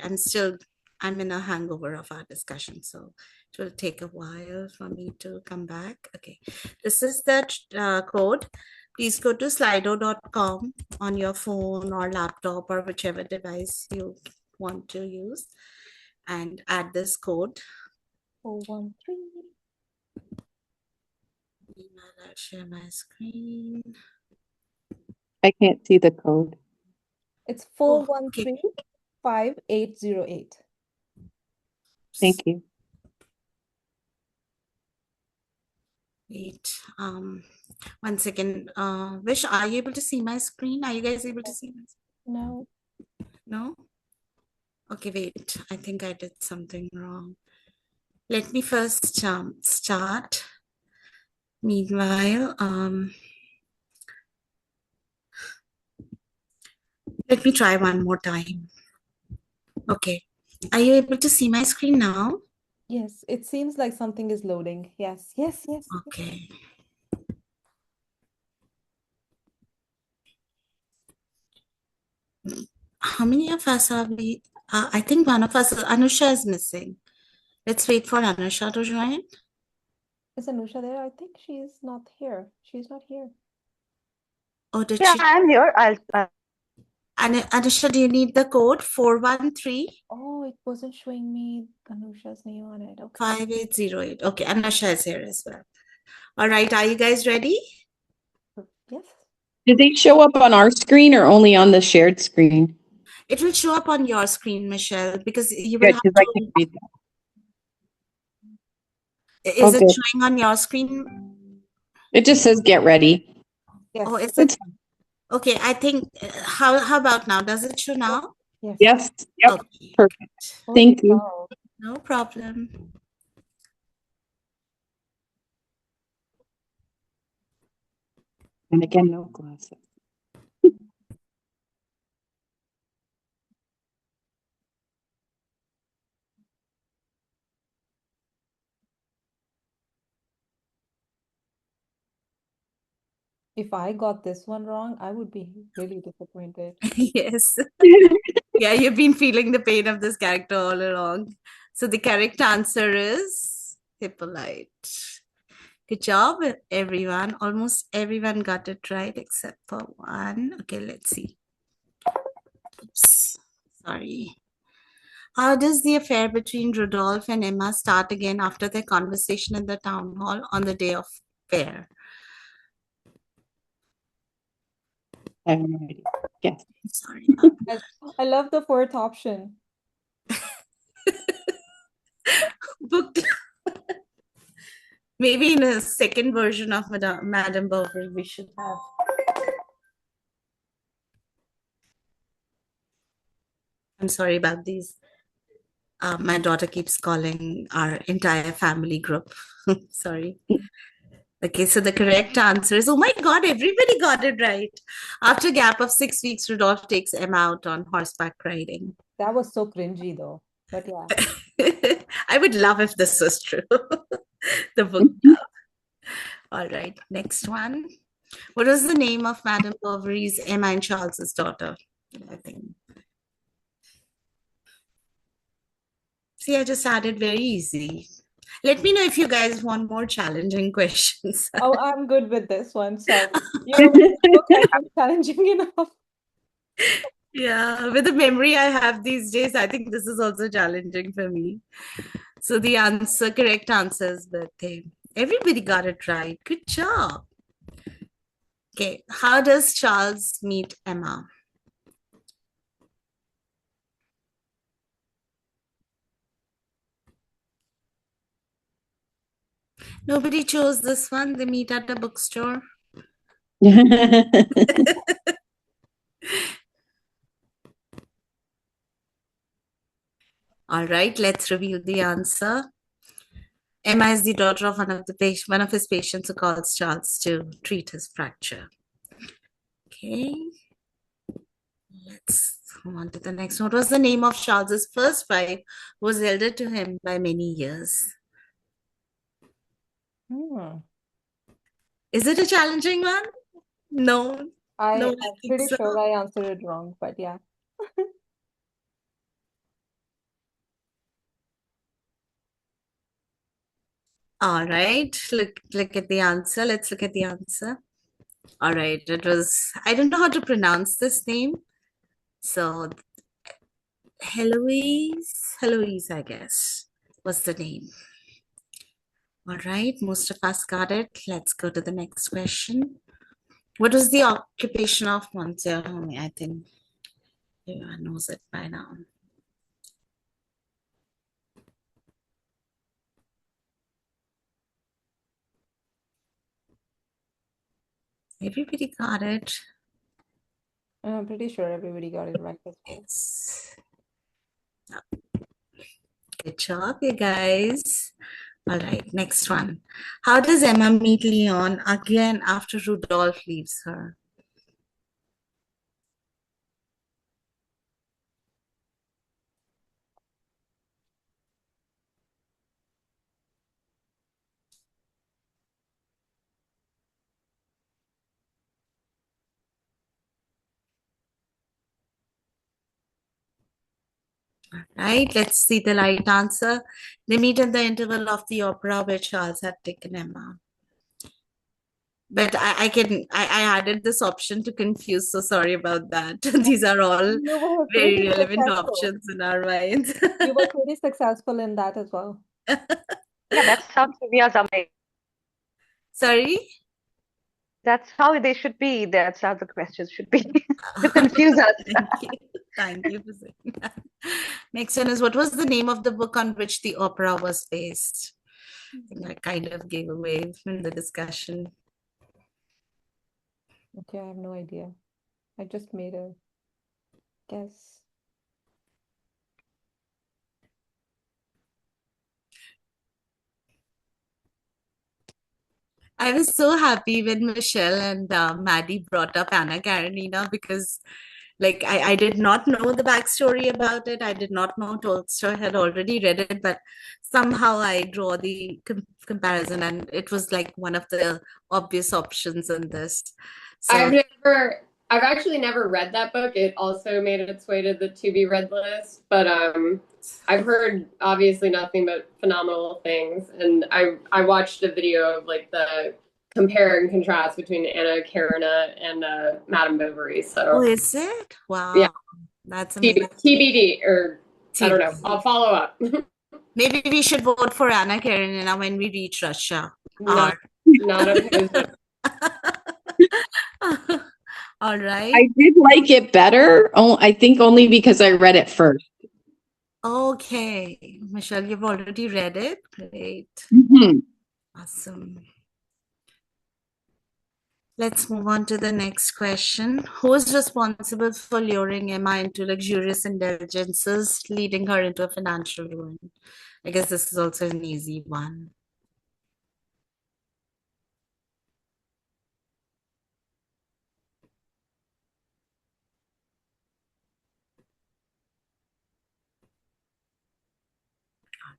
I'm in a hangover of our discussion, so it will take a while for me to come back. Okay, this is the code. Please go to slido.com on your phone or laptop or whichever device you want to use and add this code. 413. I'll share my screen. I can't see the code. It's Oh, okay. 413-5808. Thank you. Wait, 1 second. Vish, are you able to see my screen? Are you guys able to see my screen? No. No? Okay, wait. I think I did something wrong. Let me first start. Meanwhile, let me try one more time. Okay. Are you able to see my screen now? Yes, it seems like something is loading. Yes, yes, yes. Okay. How many of us are we? I think one of us, Anusha, is missing. Let's wait for Anusha to join. Is Anusha there? I think she's not here. She's not here. Oh, did Yeah, she? I'm here. Anusha, do you need the code 413? Oh, it wasn't showing me Anusha's name on it. Okay. 5808. Okay, Anusha is here as well. All right, are you guys ready? Yes. Did they show up on our screen or only on the shared screen? It will show up on your screen, Michelle, because you will Good, have because I to. can't read that. Is it Okay. showing on your screen? It just says get ready. Yes. Oh, is It's it? Okay, I think, how about now? Does it show now? Yes. yes. Yep. Okay, Perfect. Thank you. Oh, no problem. And again, no glasses. if I got this one wrong, I would be really disappointed. Yes. Yeah, you've been feeling the pain of this character all along. So the correct answer is Hippolyte. Good job, everyone. Almost everyone got it right except for one. Okay, let's see. Oops, sorry. How does the affair between Rudolph and Emma start again after their conversation in the town hall on the day of fair? I have no idea. Yes. Sorry about I love the fourth option. booked. Maybe in a second version of Madame Bovary, we should have. I'm sorry about these. My daughter keeps calling our entire family group. Sorry. Okay, so the correct answer is, oh my God, everybody got it right. After a gap of 6 weeks, Rudolph takes Emma out on horseback riding. That was so cringy though. But yeah. I would love if this was true. The book club. All right, next one. What was the name of Madame Bovary's Emma and Charles's daughter? I think. See, I just added very easy. Let me know if you guys want more challenging questions. Oh, I'm good with this one. So this book has been challenging enough. Yeah, with the memory I have these days, I think this is also challenging for me. So the correct answer is birthday. Everybody got it right. Good job. Okay, how does Charles meet Emma? Nobody chose this one. They meet at a bookstore. All right, let's reveal the answer. Emma is the daughter of one of his patients who calls Charles to treat his fracture. Okay, let's move on to the next one. What was the name of Charles's first wife, who was elder to him by many years? Is it a challenging one? No. No, I'm I think pretty so. sure I answered it wrong, but yeah. All right, look at the answer. Let's look at the answer. All right, it was, I don't know how to pronounce this name. So Heloise, I guess, was the name. All right, most of us got it. Let's go to the next question. What was the occupation of Monsieur Homais? I think everyone knows it by now. Everybody got it. I'm pretty sure everybody got it right as well. Yes. Good job, you guys. All right, next one. How does Emma meet Leon again after Rudolph leaves her? All right, let's see the right answer. They meet in the interval of the opera where Charles had taken Emma. But I added this option to confuse, so sorry about that. These are all You were very pretty relevant successful. options in our minds. You were pretty successful in that as well. Yeah, that's how trivias are made. Sorry? That's how they should be. That's how the questions should be to confuse us. Thank you. Thank you for saying that. Next one is, what was the name of the book on which the opera was based? I think I kind of gave away in the discussion. Okay, I have no idea. I just made a guess. I was so happy when Michelle and Maddie brought up Anna Karenina, because like I did not know the backstory about it. I did not know Tolstoy had already read it, but somehow I draw the comparison, and it was like one of the obvious options in this. So I've actually never read that book. It also made its way to the to be read list, but I've heard obviously nothing but phenomenal things, and I watched a video of like the compare and contrast between Anna Karenina and Madame Bovary. oh, So is it? Wow, yeah, that's amazing. TBD, or I don't know. I'll follow up. Maybe we should vote for Anna Karenina when we reach Russia. Not opposed. All right. I did like it better. Oh, I think only because I read it first. Okay, Michelle, you've already read it. Great. Mhm. Awesome. Let's move on to the next question. Who is responsible for luring Emma into luxurious indulgences, leading her into a financial ruin? I guess this is also an easy one.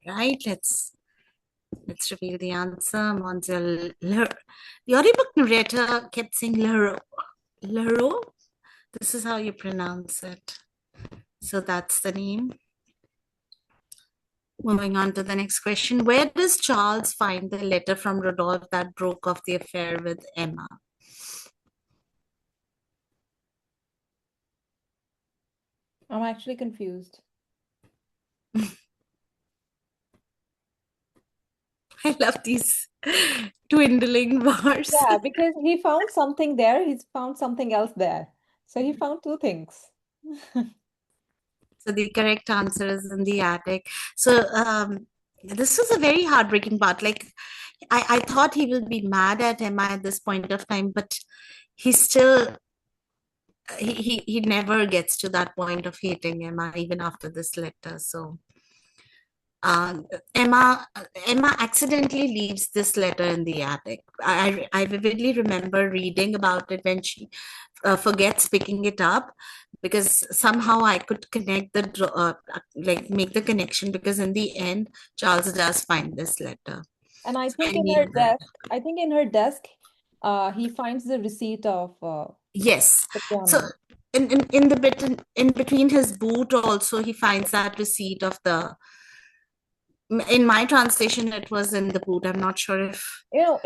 All right, let's Let's reveal the answer. Mademoiselle Leroux. The audiobook narrator kept saying Leroux. Leroux? This is how you pronounce it. So that's the name. Moving on to the next question. Where does Charles find the letter from Rodolphe that broke off the affair with Emma? I'm actually confused. I love these dwindling bars. Yeah, because he found something there, he's found something else there. So he found two things. So the correct answer is in the attic. So this was a very heartbreaking part. Like I thought he will be mad at Emma at this point of time, but he still he never gets to that point of hating Emma even after this letter. So Emma accidentally leaves this letter in the attic. I vividly remember reading about it when she forgets picking it up, because somehow I could connect like make the connection, because in the end Charles does find this letter. And I So think I in need her that. desk, he finds the receipt of Yes. the So piano. in the bit in between his boot also he finds that receipt of the. In my translation, it was in the boot. I'm not sure if. No,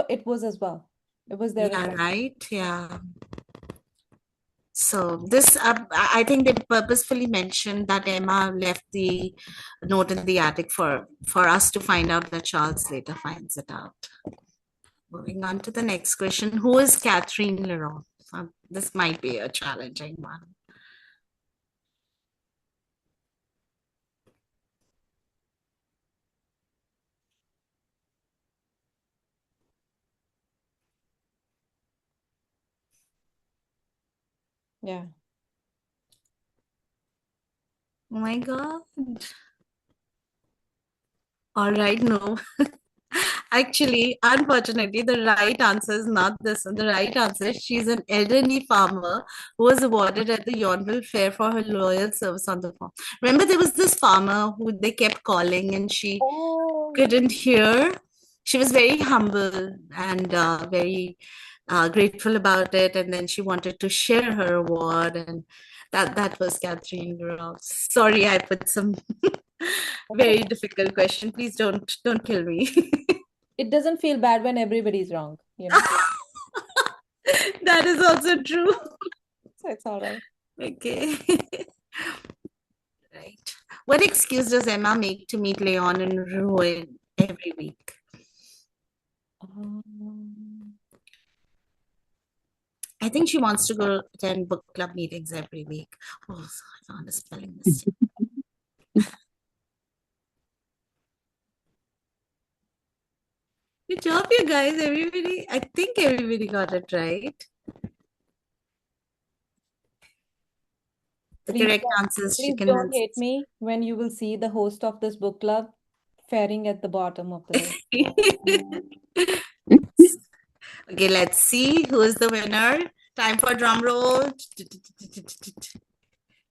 it was as well. It was there as Yeah, well. right. Yeah. So this, I think they purposefully mentioned that Emma left the note in the attic for us to find out that Charles later finds it out. Moving on to the next question. Who is Catherine Leroux? This might be a challenging one. Yeah. Oh my God. All right, no. Actually, unfortunately, the right answer is not this one. The right answer is she's an elderly farmer who was awarded at the Yonville Fair for her loyal service on the farm. Remember, there was this farmer who they kept calling and she Oh, couldn't hear. She was very humble and very grateful about it. And then she wanted to share her award. And that was Catherine Ross. Sorry, I put some very difficult question. Please don't kill me. it doesn't feel bad when everybody's wrong, you know? That is also true. So it's all right. Okay. Right. What excuse does Emma make to meet Leon and Rowan every week? I think she wants to go attend book club meetings every week. Oh, I found a spelling mistake. Good job, you guys. Everybody, I think everybody got it right. The correct answer is Please chicken don't and hate me when you will see the host of this book club faring at the bottom of the list. Okay, let's see who is the winner. Time for drum roll.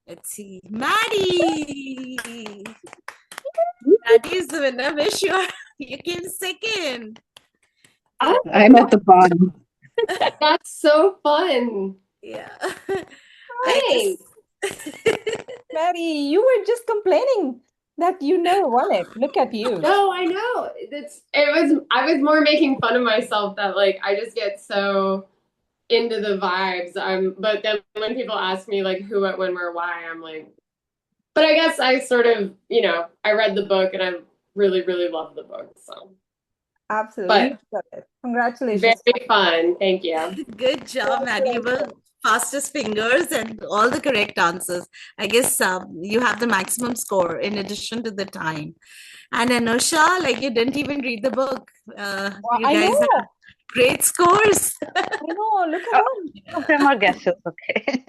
Let's see. Maddie. Maddie is the winner. Wish you came second. I'm at the bottom. That's so fun. Yeah. Hey. Mary, you were just complaining that you never won it. Look at you. No, I know. I was more making fun of myself that like I just get so into the vibes. But then when people ask me like who, what, when, where, why, I'm like, but I guess I sort of, I read the book and I really, really love the book. So Absolutely. Congratulations. very fun. Thank you. Good job, Maddie. You were fastest fingers and all the correct answers. I guess you have the maximum score in addition to the time. And Anusha, like you didn't even read the book. You I guys know. have great scores. I know. Look at them. Of them are guesses, okay.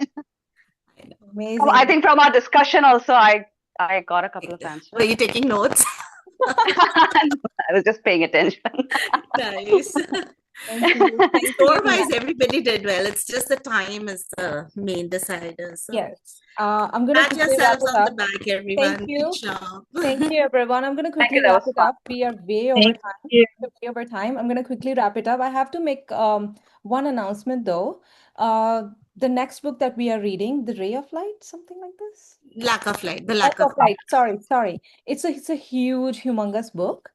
Amazing. I think from our discussion also, I got a couple of answers. Were you taking notes? I was just paying attention. Nice. Thank you. Thank you. Score-wise, everybody did well. It's just the time is the main decider. So Yes. I'm going to pat quickly wrap yourselves it on the up. back, everyone. Thank Good you. job. Thank you, everyone. I'm going to Thank quickly you. That wrap was it fun. up. We are way over Thank time. you. Way over time. I'm going to quickly wrap it up. I have to make one announcement though. The next book that we are reading, The Ray of Light, something like this. Lack of light. The Lack lack of of Light. Sorry. It's a huge, humongous book.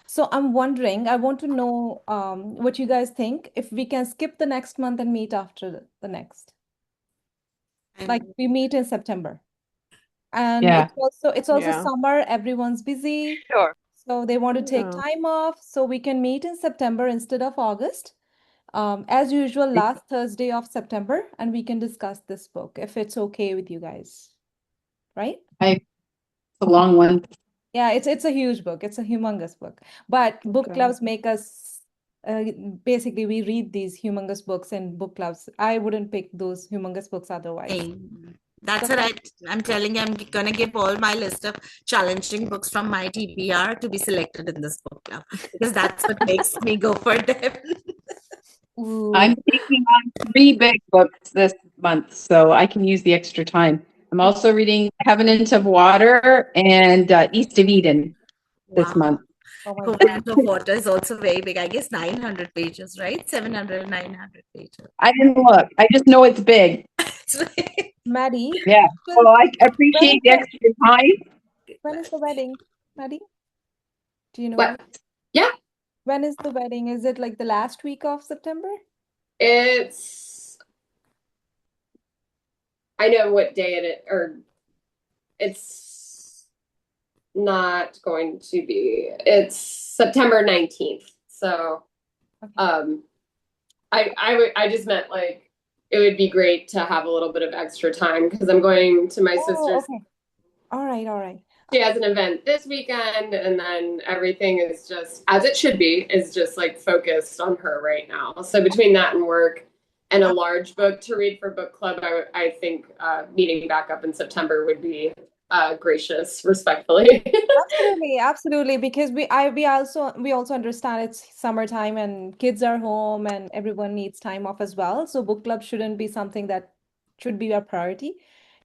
So I'm wondering, I want to know what you guys think, if we can skip the next month and meet after the next. Like we meet in September. And Yeah. it's also Yeah. summer, everyone's busy. Sure. So they want to take Yeah. time off, so we can meet in September instead of August. As usual, last Thursday of September, and we can discuss this book if it's okay with you guys. Right? It's a long one. Yeah, it's a huge book. It's a humongous book. But book Okay. clubs make us basically we read these humongous books in book clubs. I wouldn't pick those humongous books otherwise. Hey, that's So- right. I'm telling you, I'm gonna give all my list of challenging books from my TBR to be selected in this book club because that's what makes me go for them. Ooh. I'm taking on 3 big books this month, so I can use the extra time. I'm also reading Covenant of Water and East of Eden this month. Oh my God. Covenant of Water is also very big. I guess 900 pages, right? 700, 900 pages. I didn't look. I just know it's big. Maddie, Yeah. well, Well, I appreciate the extra time. when is the wedding, Maddie? Do you know? What? Yeah, When is the wedding? Is it like the last week of September? I know what day or it's not going to be. It's September 19th. So, Okay. I just meant like it would be great to have a little bit of extra time because I'm going to my sister's. Okay. All right. She has an event this weekend, and then everything is just as it should be, is just like focused on her right now. So between that and work and a large book to read for book club, I think meeting back up in September would be gracious, respectfully. Absolutely. Because we also understand it's summertime and kids are home and everyone needs time off as well. So book club shouldn't be something that should be a priority.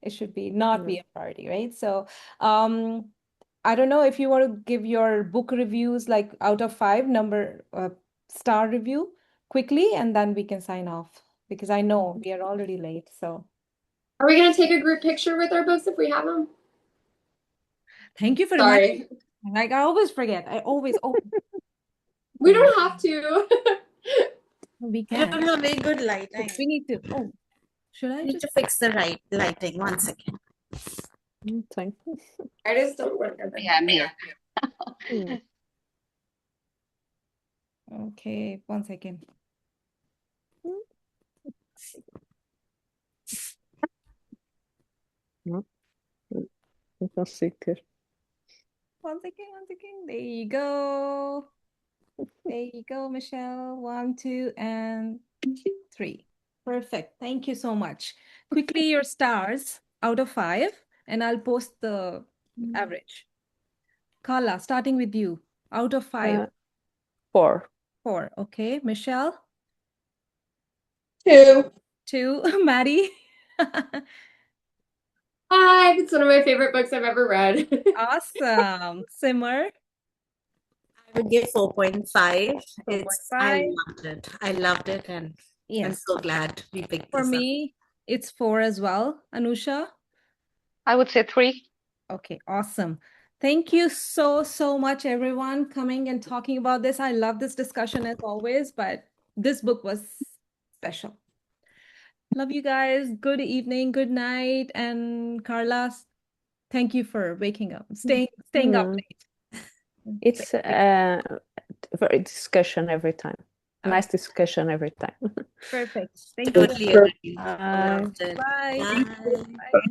It should be not be a priority, right? So I don't know if you want to give your book reviews like out of 5 number star review quickly, and then we can sign off because I know we are already late. So Are we gonna take a group picture with our books if we have them? thank you for Sorry, reminding me. Like I always forget. we don't have to. We I don't can. have very good lighting. We need to. Oh, should I I need just? to fix the right lighting. 1 second. Thank you. I just don't work. Yeah, I'm here. Okay, 1 second. You can see it. 1 second. There you go. There you go, Michelle. 1, 2, and 3. Perfect. Thank you so much. Quickly, your stars out of 5, and I'll post the average. Carla, starting with you. Out of 5. 4. 4. Okay. Michelle? 2. 2. Maddie? 5. It's one of my favorite books I've ever read. Awesome. Simmer? I would give 4.5. 4.5. I loved it, and I'm Yes. so glad we picked For this up. me, it's 4 as well. Anusha? I would say 3. Okay, awesome. Thank you so much, everyone, coming and talking about this. I love this discussion as always, but this book was special. Love you guys. Good evening, good night. And Carla, thank you for waking up, staying up late. It's a very discussion every time. A nice discussion every time. Perfect. Thank you. Totally agree. Bye. Loved it. Bye. Bye. Bye.